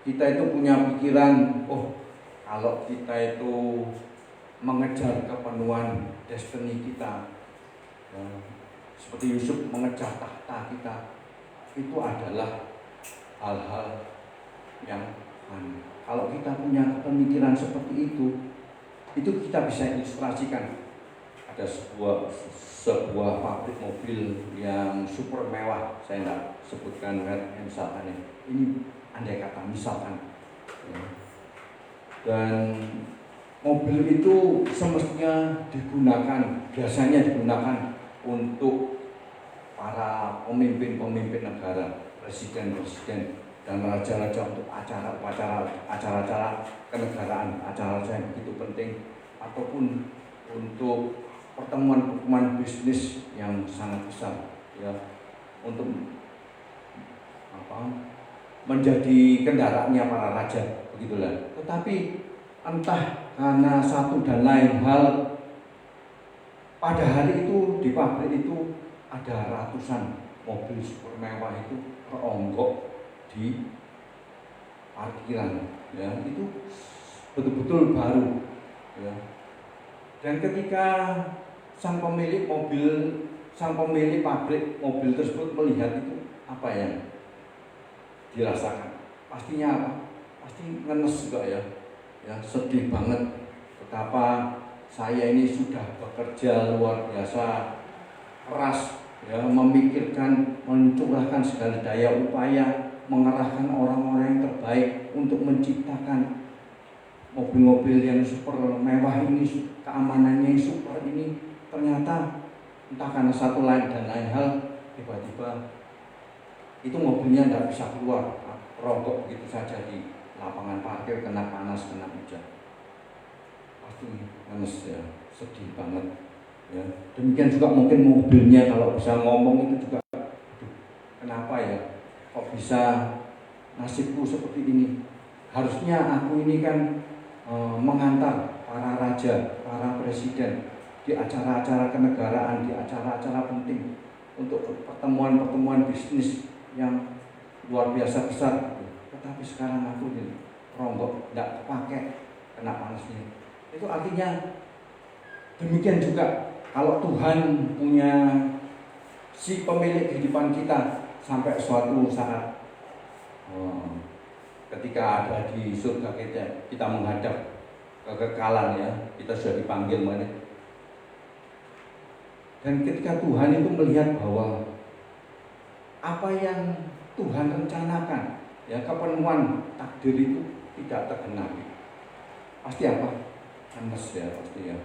kita itu punya pikiran, oh kalau kita itu mengejar kepenuhan destiny kita, ya, seperti Yusuf mengejar tahta kita, itu adalah hal-hal yang aneh. Kalau kita punya pemikiran seperti itu kita bisa ilustrasikan. Ada sebuah pabrik mobil yang super mewah, saya tidak sebutkan merek misalkan, ini andai kata misalkan, ya. Dan mobil itu semestinya biasanya digunakan untuk para pemimpin negara, presiden dan raja-raja, untuk acara-acara kenegaraan, acara yang begitu penting, ataupun untuk pertemuan bisnis yang sangat besar, ya, untuk menjadi kendaraannya para raja, begitulah. Tetapi entah karena satu dan lain hal, pada hari itu di pabrik itu ada ratusan mobil super mewah itu teronggok di parkiran, ya itu betul-betul baru, ya. Dan ketika sang pemilik pabrik mobil tersebut melihat itu, apa yang dirasakan? Pastinya apa? Pasti ngenes juga ya, sedih banget. Betapa saya ini sudah bekerja luar biasa keras, ya, memikirkan, mencurahkan segala daya upaya, mengerahkan orang-orang yang terbaik untuk menciptakan mobil-mobil yang super mewah ini, keamanannya yang super ini. Ternyata entah karena satu lain dan lain hal, tiba-tiba itu mobilnya tidak bisa keluar, ronggok begitu saja di lapangan parkir, kena panas, kena hujan. Pasti nangis ya, sedih banget. Ya, demikian juga mungkin mobilnya kalau bisa ngomong itu juga, aduh, kenapa ya, kok bisa nasibku seperti ini? Harusnya aku ini kan mengantar para raja, para presiden di acara-acara kenegaraan, di acara-acara penting untuk pertemuan-pertemuan bisnis yang luar biasa besar. Tetapi sekarang aku ini ronggok, tidak kepake, kena panasnya. Itu artinya demikian juga kalau Tuhan punya si pemilik kehidupan kita sampai suatu saat ketika ada di surga kita menghadap kekekalan, ya, kita sudah dipanggil mana. Dan ketika Tuhan itu melihat bahwa apa yang Tuhan rencanakan, ya, kepenuhan takdir itu tidak tergenapi, pasti apa? Panas ya, pasti ya.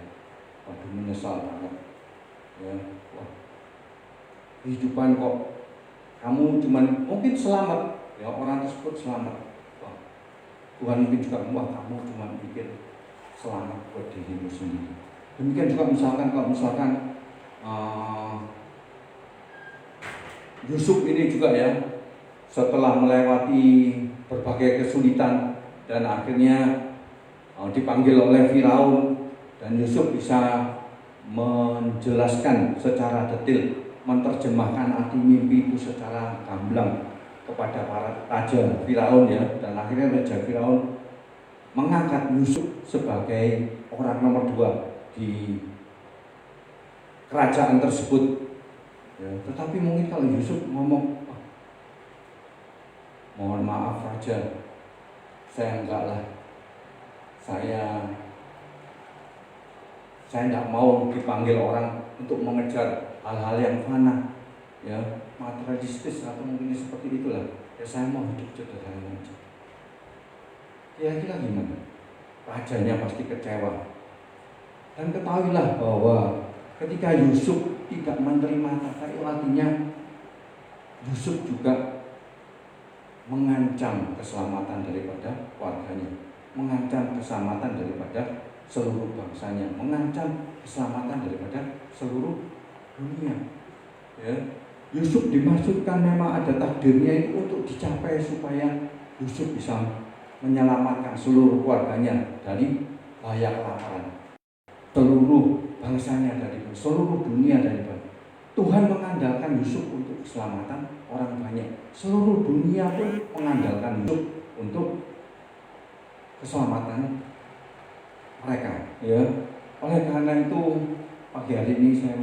Waduh, menyesal banget, ya. Wah, kehidupan kok kamu cuman mungkin selamat, ya, orang tersebut selamat. Wah, Tuhan mungkin juga, wah, kamu cuma pikir selamat buat dirimu sendiri. Demikian juga kalau misalkan Yusuf ini juga, ya, setelah melewati berbagai kesulitan dan akhirnya dipanggil oleh Firaun, dan Yusuf bisa menjelaskan secara detail, menerjemahkan arti mimpi itu secara gamblang kepada para raja Firaun, ya, dan akhirnya Raja Firaun mengangkat Yusuf sebagai orang nomor 2 di kerajaan tersebut, ya. Tetapi mungkin kalau Yusuf ngomong, mohon maaf Raja, saya enggak lah, saya tidak mau dipanggil orang untuk mengejar hal-hal yang fana, ya, materialistis atau mungkin seperti itulah. Ya, saya mau hidup sederhana aja. Kira-kira gimana? Rajanya pasti kecewa. Dan ketahuilah bahwa ketika Yusuf tidak menerima kata itu, artinya Yusuf juga mengancam keselamatan daripada warganya, mengancam keselamatan daripada seluruh bangsanya, mengancam keselamatan daripada seluruh dunia, ya. Yusuf dimaksudkan memang ada takdirnya itu untuk dicapai supaya Yusuf bisa menyelamatkan seluruh keluarganya dari bahaya kelaparan, seluruh bangsanya dari seluruh dunia dari bahaya. Tuhan mengandalkan Yusuf untuk keselamatan orang banyak, seluruh dunia pun mengandalkan Yusuf untuk keselamatan mereka, ya. Oleh karena itu pagi hari ini saya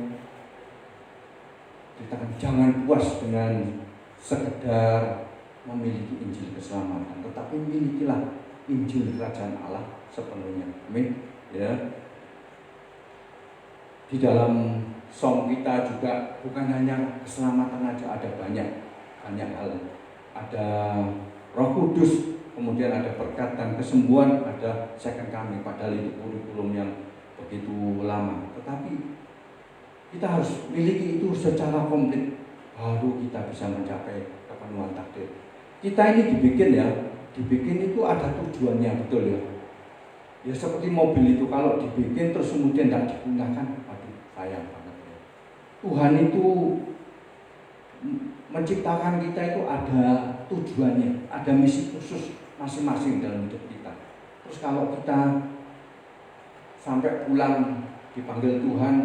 ceritakan, jangan puas dengan sekedar memiliki Injil keselamatan, tetapi milikilah Injil kerajaan Allah sepenuhnya. Amin, ya. Di dalam song kita juga bukan hanya keselamatan aja, ada banyak hal. Ada Roh Kudus, kemudian ada berkat dan kesembuhan, ada second coming, padahal itu kurikulum yang begitu lama. Tetapi kita harus miliki itu secara komplit, baru kita bisa mencapai kepenuhan takdir. Kita ini dibikin itu ada tujuannya, betul ya. Ya seperti mobil itu, kalau dibikin terus kemudian tidak digunakan, aduh sayang banget ya. Tuhan itu menciptakan kita itu ada tujuannya, ada misi khusus masing-masing dalam hidup kita. Terus kalau kita sampai pulang dipanggil Tuhan,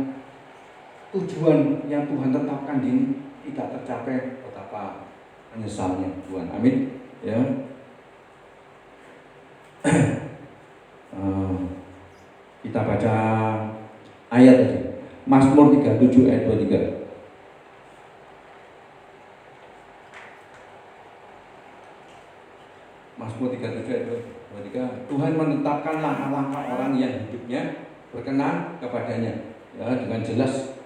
tujuan yang Tuhan tetapkan ini tidak tercapai, betapa menyesalnya Tuhan. Amin. Ya. Kita baca ayat tadi, Mazmur 37 ayat 23. Mazmur 37 ayat 23. Tuhan menetapkan langkah-langkah orang yang hidupnya berkenan kepadanya. Ya, dengan jelas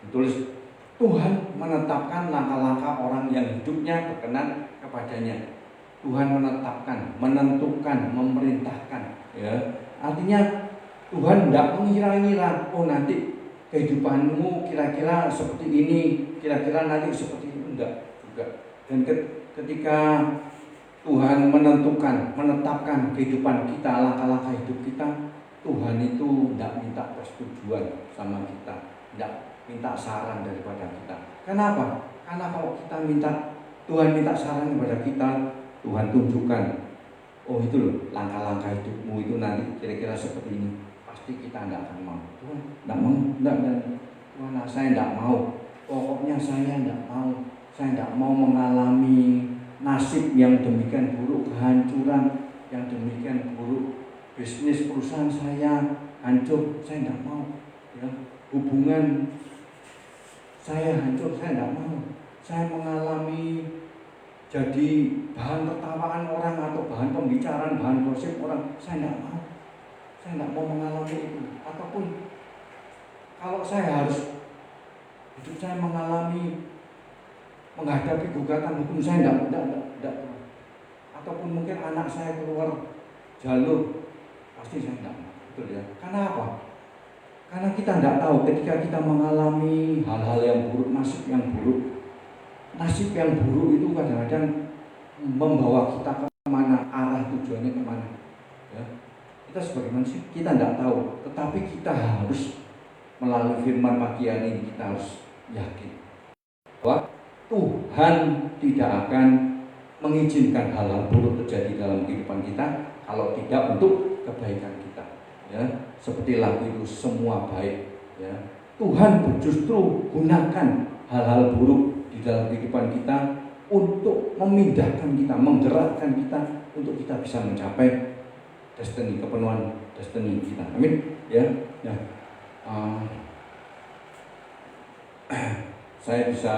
ditulis, Tuhan menetapkan langkah-langkah orang yang hidupnya berkenan kepadanya. Tuhan menetapkan, menentukan, memerintahkan. Ya, artinya Tuhan tidak mengira-ngira, oh nanti kehidupanmu kira-kira seperti ini, kira-kira nanti seperti itu, enggak juga. Dan ketika Tuhan menentukan, menetapkan kehidupan kita, langkah-langkah hidup kita, Tuhan itu tidak minta persetujuan sama kita, tidak minta saran daripada kita. Kenapa? Karena kalau kita minta, Tuhan minta saran kepada kita, Tuhan tunjukkan, oh itu loh langkah-langkah hidupmu itu nanti kira-kira seperti ini. Pasti kita tidak akan mau. Tuhan tidak mau, tidak. Tuhan, saya tidak mau. Pokoknya saya tidak mau. Saya tidak mau mengalami nasib yang demikian buruk, kehancuran yang demikian buruk. Bisnis perusahaan saya hancur, saya tidak mau. Ya, hubungan saya hancur, saya tidak mau. Saya mengalami jadi bahan tertawaan orang atau bahan pembicaraan, bahan gosip orang, saya tidak mau. Saya tidak mau mengalami itu. Ataupun kalau saya harus hidup saya mengalami menghadapi gugatan hukum, saya tidak. Ataupun mungkin anak saya keluar jalur, pasti saya tidak mau. Betul ya? Karena apa? Karena kita tidak tahu ketika kita mengalami hal-hal yang buruk, nasib yang buruk. Nasib yang buruk itu kadang-kadang membawa kita kemana, arah tujuannya kemana. Ya. Kita sebagai manusia, kita tidak tahu. Tetapi kita harus melalui firman pagi ini, kita harus yakin bahwa Tuhan tidak akan mengizinkan hal-hal buruk terjadi dalam kehidupan kita kalau tidak untuk kebaikan kita. Ya, seperti lagu itu, semua baik. Ya, Tuhan justru gunakan hal-hal buruk di dalam kehidupan kita untuk memindahkan kita, menggerakkan kita untuk kita bisa mencapai destiny, kepenuhan destiny kita. Amin. Ya. Nah, saya bisa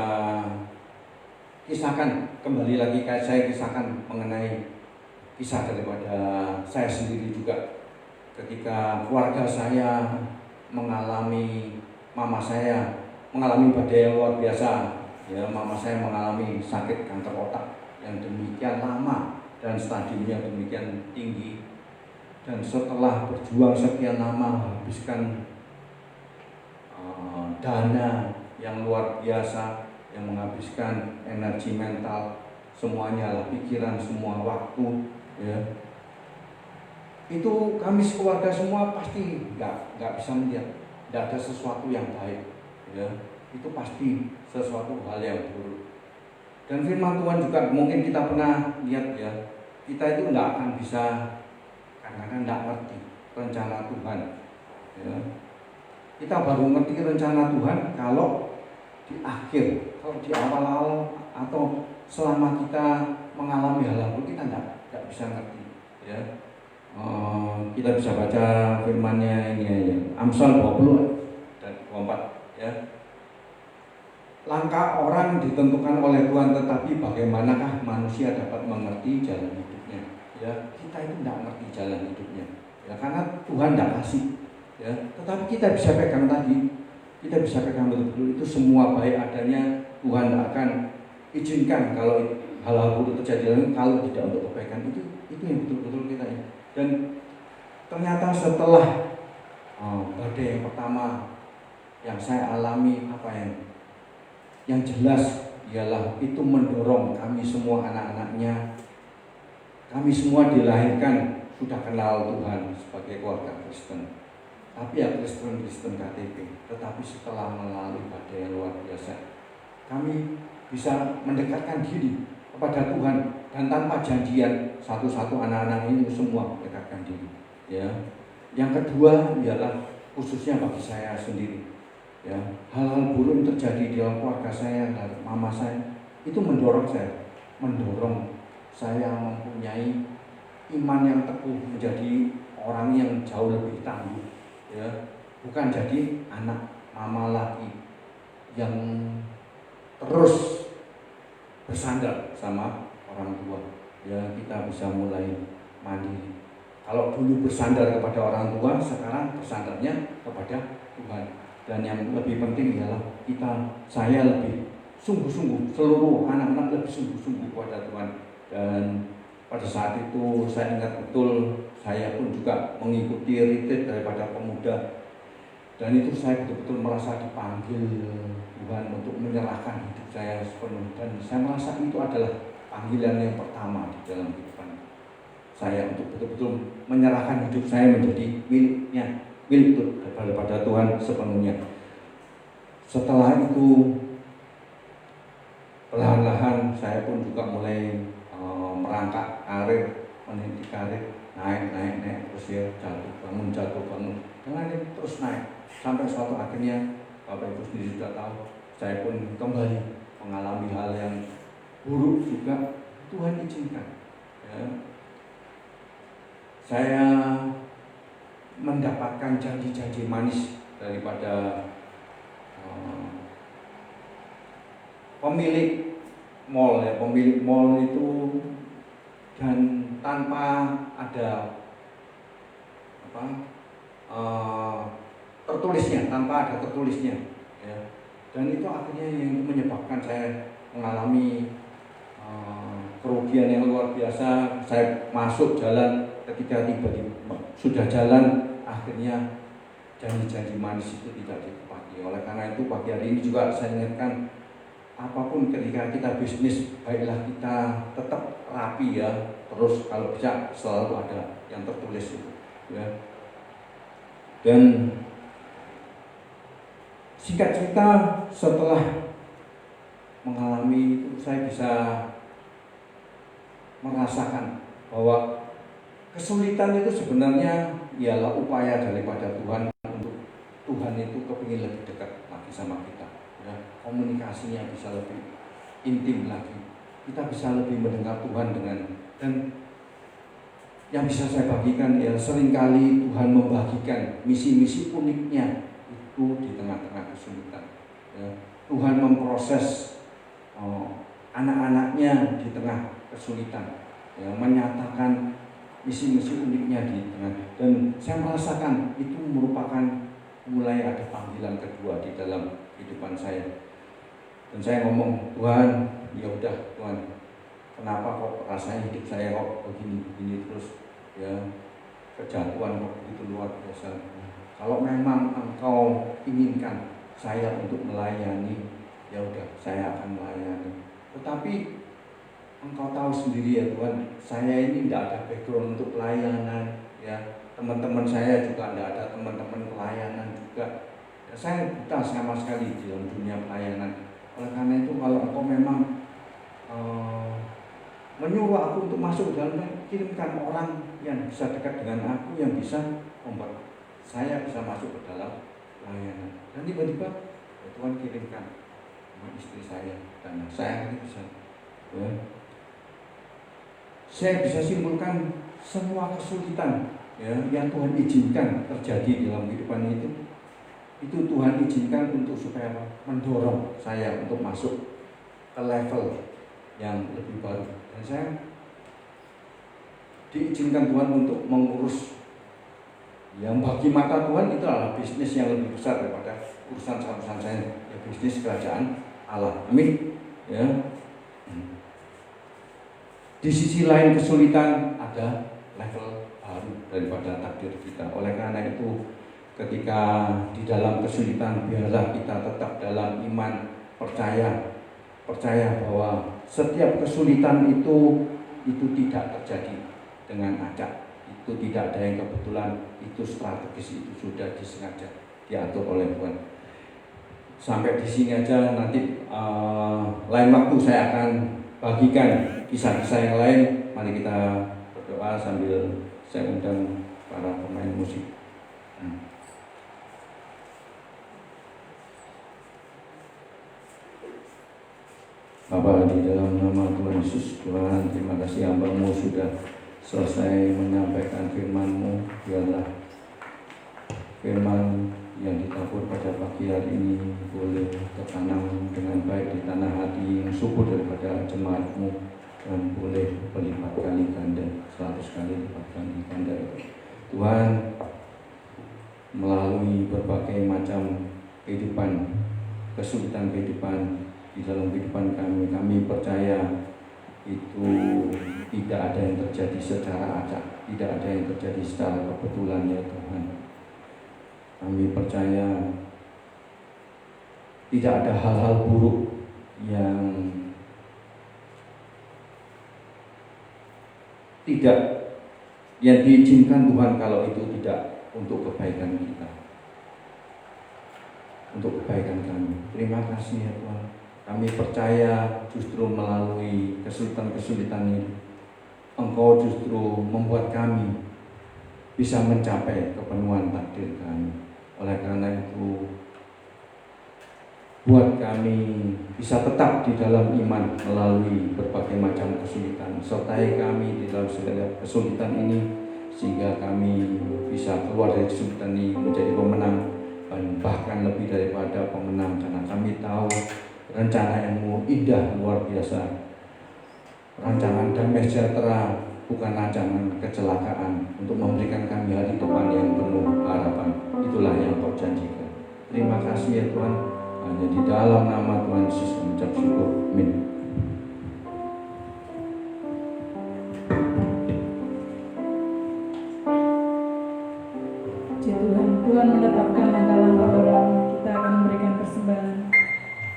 kisahkan kembali lagi, saya kisahkan mengenai kisah daripada saya sendiri juga. Ketika keluarga saya mengalami, mama saya mengalami badai yang luar biasa. Ya, mama saya mengalami sakit kanker otak yang demikian lama dan stadiumnya demikian tinggi. Dan setelah berjuang sekian lama, habiskan dana yang luar biasa, yang menghabiskan energi mental, semuanya lah, pikiran, semua waktu, ya. Itu kami sekeluarga semua pasti nggak bisa melihat, nggak ada sesuatu yang baik, ya. Itu pasti sesuatu hal yang buruk. Dan firman Tuhan juga mungkin kita pernah lihat, ya, kita itu nggak akan bisa, karena nggak ngerti rencana Tuhan, ya. Kita baru ngerti rencana Tuhan kalau di akhir, kalau di awal-awal atau selama kita mengalami hal buruk, kita nggak bisa ngerti, ya. Kita bisa baca firman-Nya ini aja, Amsal 20 dan 24, ya. Langkah orang ditentukan oleh Tuhan, tetapi bagaimanakah manusia dapat mengerti jalan hidupnya? Ya, kita itu tidak mengerti jalan hidupnya, ya, karena Tuhan tidak kasih, ya. Tetapi kita bisa pegang tadi, kita bisa pegang betul-betul itu semua baik adanya. Tuhan tidak akan izinkan kalau hal-hal buruk terjadi, kalau tidak untuk kebaikan. Itu yang betul-betul kita, ya. Dan ternyata setelah badai yang pertama yang saya alami, yang jelas ialah itu mendorong kami semua anak-anaknya, kami semua dilahirkan sudah kenal Tuhan sebagai keluarga Kristen, tapi ya Kristen KTP. Tetapi setelah melalui badai yang luar biasa, kami bisa mendekatkan diri kepada Tuhan, dan tanpa janjian satu-satu anak-anak ini semua mendekatkan diri. Ya. Yang kedua ialah khususnya bagi saya sendiri. Ya, hal-hal buruk yang terjadi di dalam keluarga saya dan mama saya itu mendorong saya mempunyai iman yang teguh, menjadi orang yang jauh lebih tangguh. Ya, bukan jadi anak mama lagi yang terus bersandar sama orang tua. Ya, kita bisa mulai mandiri. Kalau dulu bersandar kepada orang tua, sekarang bersandarnya kepada Tuhan. Dan yang lebih penting ialah saya lebih sungguh-sungguh, seluruh anak-anak lebih sungguh-sungguh kepada Tuhan. Dan pada saat itu saya ingat betul, saya pun juga mengikuti retreat daripada pemuda. Dan itu saya betul-betul merasa dipanggil Tuhan untuk menyerahkan hidup saya sepenuhnya. Dan saya merasa itu adalah panggilan yang pertama di dalam kehidupan saya, untuk betul-betul menyerahkan hidup saya menjadi milik daripada Tuhan sepenuhnya. Setelah itu perlahan-lahan saya pun juga mulai merangkak karir, meniti karir, naik terus ya, jatuh bangun, dengan ini terus naik sampai suatu akhirnya Bapak Ibu sendiri sudah tahu, saya pun kembali mengalami hal yang buruk juga. Tuhan izinkan. Ya. Saya mendapatkan janji-janji manis daripada pemilik mall itu, dan tanpa ada tertulisnya, ya. Dan itu akhirnya yang menyebabkan saya mengalami kerugian yang luar biasa. Saya masuk jalan, ketika tiba-tiba sudah jalan, akhirnya janji-janji manis itu tidak ditepati. Oleh karena itu pagi hari ini juga saya ingatkan, apapun ketika kita bisnis, baiklah kita tetap rapi ya, terus kalau bisa selalu ada yang tertulis itu, ya. Dan singkat cerita, setelah mengalami itu, saya bisa merasakan bahwa kesulitan itu sebenarnya ialah upaya daripada Tuhan untuk Tuhan itu kepingin lebih dekat lagi sama kita, ya. Komunikasinya bisa lebih intim lagi, kita bisa lebih mendengar Tuhan dan yang bisa saya bagikan ya, seringkali Tuhan membagikan misi-misi uniknya itu di tengah-tengah kesulitan, ya. Tuhan memproses anak-anaknya di tengah kesulitan, ya, menyatakan misi-misi uniknya di tengah. Dan saya merasakan itu merupakan mulai ada panggilan kedua di dalam kehidupan saya. Dan saya ngomong, Tuhan, ya udah Tuhan, kenapa kok rasanya hidup saya kok begini terus, ya, kejatuhan kok begitu luar biasa. Kalau memang Engkau inginkan saya untuk melayani, ya udah saya akan melayani. Tetapi Engkau tahu sendiri ya Tuhan, saya ini tidak ada background untuk pelayanan, ya. Teman-teman saya juga tidak ada teman-teman pelayanan juga, ya. Saya buta sama sekali di dalam dunia pelayanan. Oleh karena itu, kalau Engkau memang menyuruh aku untuk masuk dalam, kirimkan orang yang bisa dekat dengan aku, yang bisa membuat saya bisa masuk ke dalam pelayanan. Dan tiba-tiba ya Tuhan kirimkan istri saya dan saya ini bisa, ya. Saya bisa simpulkan semua kesulitan, ya, yang Tuhan izinkan terjadi dalam kehidupan itu Tuhan izinkan untuk supaya mendorong saya untuk masuk ke level yang lebih baru. Dan saya diizinkan Tuhan untuk mengurus yang bagi mata Tuhan itu adalah bisnis yang lebih besar daripada urusan saya, ya, bisnis kerajaan Allah. Amin, ya. Di sisi lain kesulitan ada level baru daripada takdir kita. Oleh karena itu, ketika di dalam kesulitan, biarlah kita tetap dalam iman, percaya bahwa setiap kesulitan itu tidak terjadi dengan acak. Itu tidak ada yang kebetulan, itu strategis, itu sudah disengaja diatur oleh Tuhan. Sampai di sini aja, nanti lain waktu saya akan bagikan kisah-kisah yang lain. Mari kita berdoa sambil saya undang para pemain musik. Bapa, di dalam nama Tuhan Yesus, Tuhan, terima kasih hamba-Mu sudah selesai menyampaikan firman-Mu. Biarlah firman yang ditabur pada pagi hari ini boleh tertanam dengan baik di tanah hati yang subur daripada jemaat-Mu, dan boleh berlipat kali ganda, 100 kali lipat kali ganda. Tuhan, melalui berbagai macam kehidupan, kesulitan kehidupan di dalam kehidupan kami percaya itu tidak ada yang terjadi secara acak, tidak ada yang terjadi secara kebetulan ya Tuhan. Kami percaya tidak ada hal-hal buruk yang diizinkan Tuhan kalau itu tidak untuk kebaikan kita, untuk kebaikan kami. Terima kasih ya Tuhan. Kami percaya justru melalui kesulitan-kesulitan ini Engkau justru membuat kami bisa mencapai kepenuhan takdir kami. Oleh karena itu, buat kami bisa tetap di dalam iman melalui berbagai macam kesulitan. Sertai kami di dalam segala kesulitan ini, sehingga kami bisa keluar dari kesulitan ini menjadi pemenang, dan bahkan lebih daripada pemenang, karena kami tahu rencana-Mu indah luar biasa. Rancangan damai sejahtera, bukan rancangan kecelakaan, untuk memberikan kami hari depan yang penuh harapan. Itulah yang Kau janjikan. Terima kasih ya Tuhan. Hanya di dalam nama Tuhan Yesus mengucap syukur. Amin. Tuhan menetapkan langkah-langkah orang, kita akan memberikan persembahan.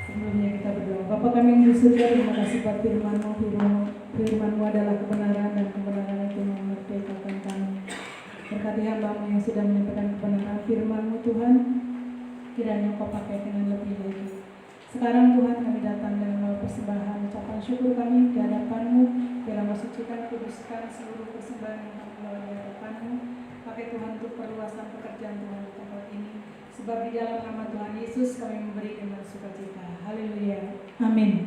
Sebelumnya kita berdoa. Bapa kami yang di surga, terima kasih buat firman-Mu. Firman-Mu adalah kebenaran, dan kebenaran itu memerdekakan kami. Berkati hamba-Mu yang sudah menyampaikan kebenaran firman-Mu Tuhan, kiranya Kau pakai dengan lebih lagi. Sekarang Tuhan, kami datang dengan membawa persembahan ucapan syukur kami di hadapan-Mu. Biarlah sucikan, kuduskan seluruh persembahan yang kami bawa di hadapan-Mu. Pakai Tuhan untuk perluasan pekerjaan Tuhan di tempat ini. Sebab di dalam nama Tuhan Yesus kami memberi dengan sukacita. Haleluya. Amin.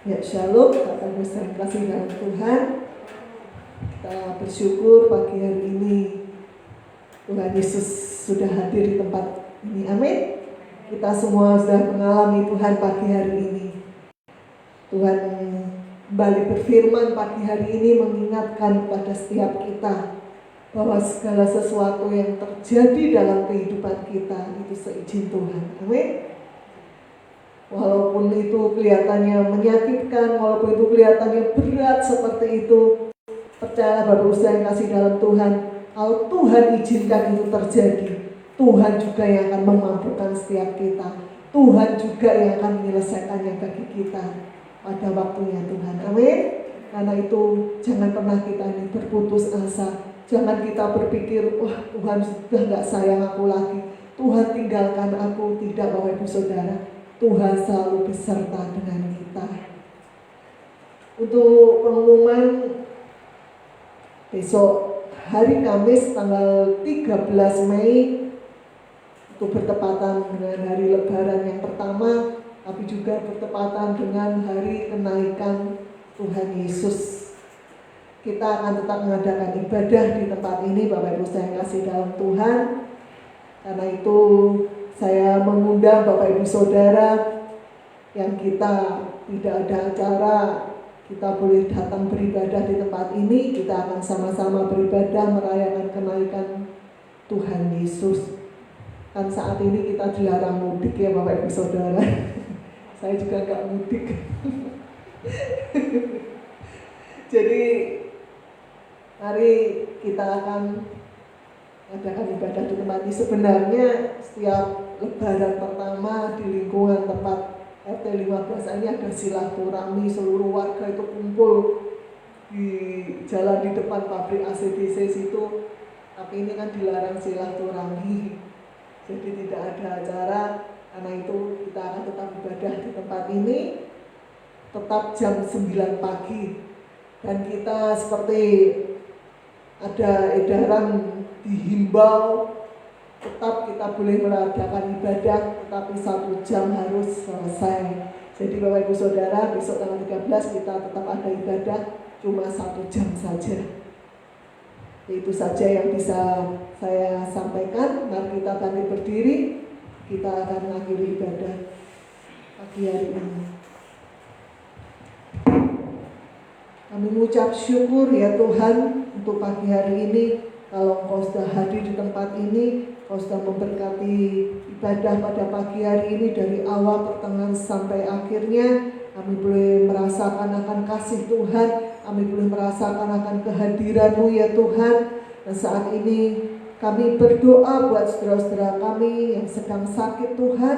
Ya, shalom, Bapak Ibu yang kasih dalam Tuhan. Kita bersyukur pagi hari ini Tuhan Yesus sudah hadir di tempat ini. Amin. Kita semua sudah mengalami Tuhan pagi hari ini. Tuhan kembali berfirman pagi hari ini mengingatkan kepada setiap kita bahwa segala sesuatu yang terjadi dalam kehidupan kita itu seizin Tuhan. Amin. Walaupun itu kelihatannya menyakitkan, walaupun itu kelihatannya berat seperti itu, percayalah Bapak Ibu yang kasih dalam Tuhan, kalau Tuhan izinkan itu terjadi, Tuhan juga yang akan memampukan setiap kita. Tuhan juga yang akan menyelesaikannya bagi kita pada waktunya Tuhan. Amin. Karena itu jangan pernah kita ini berputus asa. Jangan kita berpikir, wah Tuhan sudah gak sayang aku lagi, Tuhan tinggalkan aku. Tidak, Bapak Ibu Saudara. Tuhan selalu beserta dengan kita. Untuk pengumuman besok hari Kamis tanggal 13 Mei itu bertepatan dengan hari Lebaran yang pertama, tapi juga bertepatan dengan hari kenaikan Tuhan Yesus. Kita akan tetap mengadakan ibadah di tempat ini, Bapak Ibu saya kasih dalam Tuhan. Karena itu saya mengundang Bapak Ibu Saudara yang kita tidak ada acara, kita boleh datang beribadah di tempat ini. Kita akan sama-sama beribadah merayakan kenaikan Tuhan Yesus. Kan saat ini kita dilarang mudik ya Bapak Ibu Saudara. Saya juga gak mudik. Jadi mari kita akan adakan ibadah di tempat ini. Sebenarnya setiap Lebaran pertama di lingkungan tempat RT 15 ini ada silaturahmi, seluruh warga itu kumpul di jalan di depan pabrik ACDC situ. Tapi ini kan dilarang silaturahmi, jadi tidak ada acara. Karena itu kita akan tetap ibadah di tempat ini, tetap jam 9 pagi. Dan kita seperti ada edaran dihimbau, tetap kita boleh mengadakan ibadah, tetapi 1 jam harus selesai. Jadi Bapak Ibu Saudara, besok tanggal 13 kita tetap ada ibadah, cuma 1 jam saja. Itu saja yang bisa saya sampaikan. Mari kita bangkit berdiri, kita akan mengakhiri ibadah pagi hari ini. Kami mengucap syukur ya Tuhan untuk pagi hari ini. Kalau Engkau sudah hadir di tempat ini, Engkau sudah memberkati ibadah pada pagi hari ini dari awal, pertengahan sampai akhirnya. Kami boleh merasakan akan kasih Tuhan, kami boleh merasakan akan kehadiran-Mu ya Tuhan. Dan saat ini kami berdoa buat saudara-saudara kami yang sedang sakit Tuhan.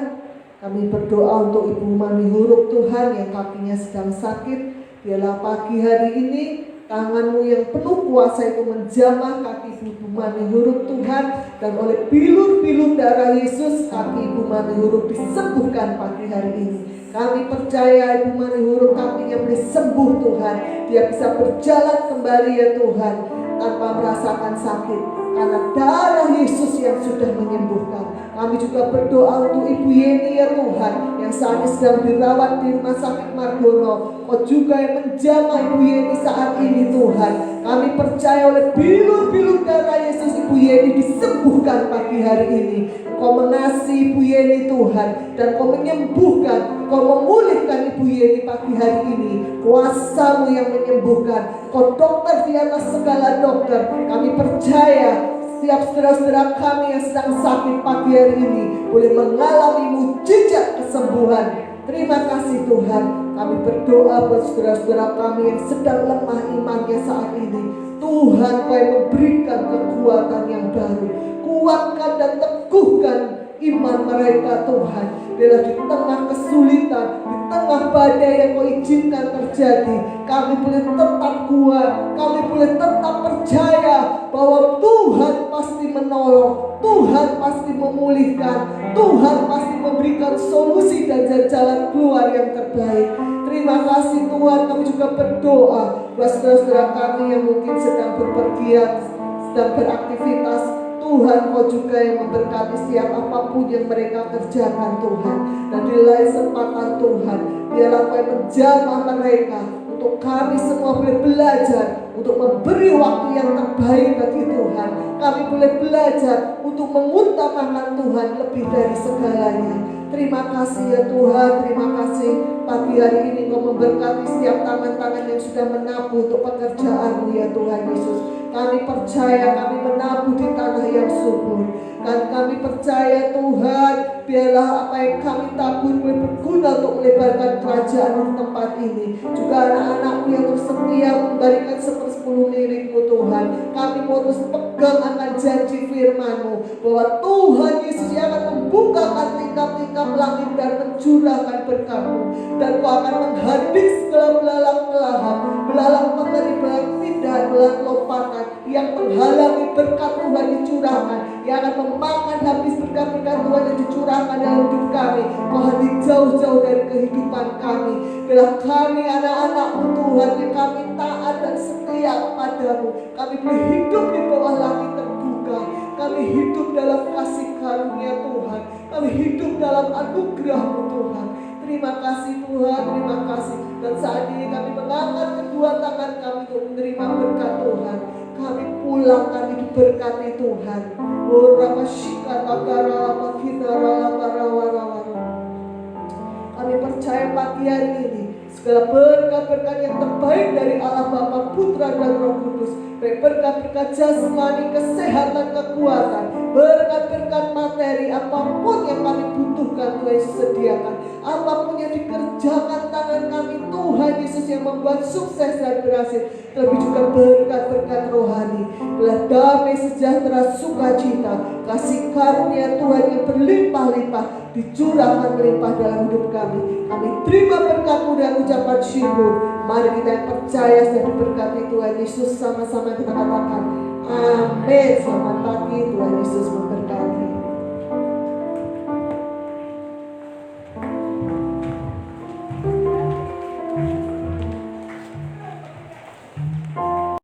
Kami berdoa untuk Ibu Mami Huruk Tuhan yang kakinya sedang sakit. Biarlah pagi hari ini tangan-Mu yang penuh kuasa itu menjamah kaki Ibu Mami Huruk Tuhan. Dan oleh bilur-bilur darah Yesus, kaki Ibu Mami Huruk disembuhkan pagi hari ini. Kami percaya Ibu Mami Huruk kakinya boleh sembuh Tuhan. Dia bisa berjalan kembali ya Tuhan, tanpa merasakan sakit, karena darah Yesus yang sudah menyembuhkan. Kami juga berdoa untuk Ibu Yeni ya Tuhan, yang saat ini sedang dirawat di Rumah Sakit Margono. Kau juga yang menjamah Ibu Yeni saat ini Tuhan. Kami percaya oleh bilur-bilur darah Yesus, Ibu Yeni disembuhkan pagi hari ini. Kau mengasihi Ibu Yeni Tuhan, dan Kau menyembuhkan, Kau memulihkan Ibu Yeni pagi hari ini. Kuasa-Mu yang menyembuhkan. Kau dokter di atas segala dokter. Kami percaya setiap saudara-saudara kami yang sedang sakit pagi hari ini boleh mengalami mujizat kesembuhan. Terima kasih Tuhan. Kami berdoa buat saudara-saudara kami yang sedang lemah imannya saat ini. Tuhan, Kau yang memberikan kekuatan yang baru. Kuatkan dan teguhkan iman mereka Tuhan. Bila di tengah kesulitan, di tengah badai yang Kau izinkan terjadi, kami boleh tetap kuat, kami boleh tetap percaya bahwa Tuhan pasti menolong, Tuhan pasti memulihkan, Tuhan pasti memberikan solusi dan jalan keluar yang terbaik. Terima kasih Tuhan. Kami juga berdoa buat saudara-saudara kami yang mungkin sedang berpergian, sedang beraktivitas. Tuhan, Kau juga yang memberkati setiap apapun yang mereka kerjakan Tuhan. Dan di lain kesempatan Tuhan, biarlah Kau yang menjamah mereka untuk kami semua boleh belajar untuk memberi waktu yang terbaik bagi Tuhan. Kami boleh belajar untuk mengutamakan Tuhan lebih dari segalanya. Terima kasih ya Tuhan, terima kasih pagi hari ini Kau memberkati setiap tangan-tangan yang sudah menabuh untuk pekerjaan-Mu ya Tuhan Yesus. Kami percaya kami menabuh di tanah yang subur. Dan kami percaya Tuhan, biarlah apa yang kami tabur boleh berguna untuk melebarkan kerajaan di tempat ini. Juga anak-anak-Mu yang tersetia memberikan 1/10 milik-Mu Tuhan. Kami mau terus pegang akan janji firman-Mu bahwa Tuhan Yesus yang akan membukakan tingkap-tingkap langit dan mencurahkan berkat-Mu. Dan Kau akan menghabis segala belalang mengeri, belalang pindah, belalang lompatan yang menghalangi berkat Tuhan dicurahkan, yang akan memakan habis berkat-berkat Tuhan yang dicurahkan dalam hidup kami. Kau hadir jauh-jauh dari kehidupan kami. Bila kami anak-anak-Mu Tuhan, yang kami taat dan setia kepadamu, kami boleh hidup di bawah langit terbuka. Kami hidup dalam kasih karunia Tuhan. Kami hidup dalam anugerah-Mu Tuhan. Terima kasih Tuhan, terima kasih. Dan saat ini kami mengangkat kedua tangan kami untuk menerima berkat Tuhan. Kami pulang, kami diberkati Tuhan. Kami percaya pagi hari ini segala berkat-berkat yang terbaik dari Allah Bapa, Putra dan Roh Kudus, baik berkat-berkat jasmani, kesehatan, kekuatan, berkat-berkat materi, apapun yang kami butuhkan Tuhan Yesus sediakan, apapun yang dikerjakan tangan kami Tuhan Yesus yang membuat sukses dan berhasil. Lebih juga berkat-berkat rohani, belah damai, sejahtera, sukacita, kasih karunia Tuhan yang berlimpah-limpah dicurahkan melimpah dalam hidup kami. Kami terima berkat-Mu dan ucapan syukur. Mari kita yang percaya sudah diberkati Tuhan Yesus, sama-sama kita katakan amin. Selamat pagi Tuhan.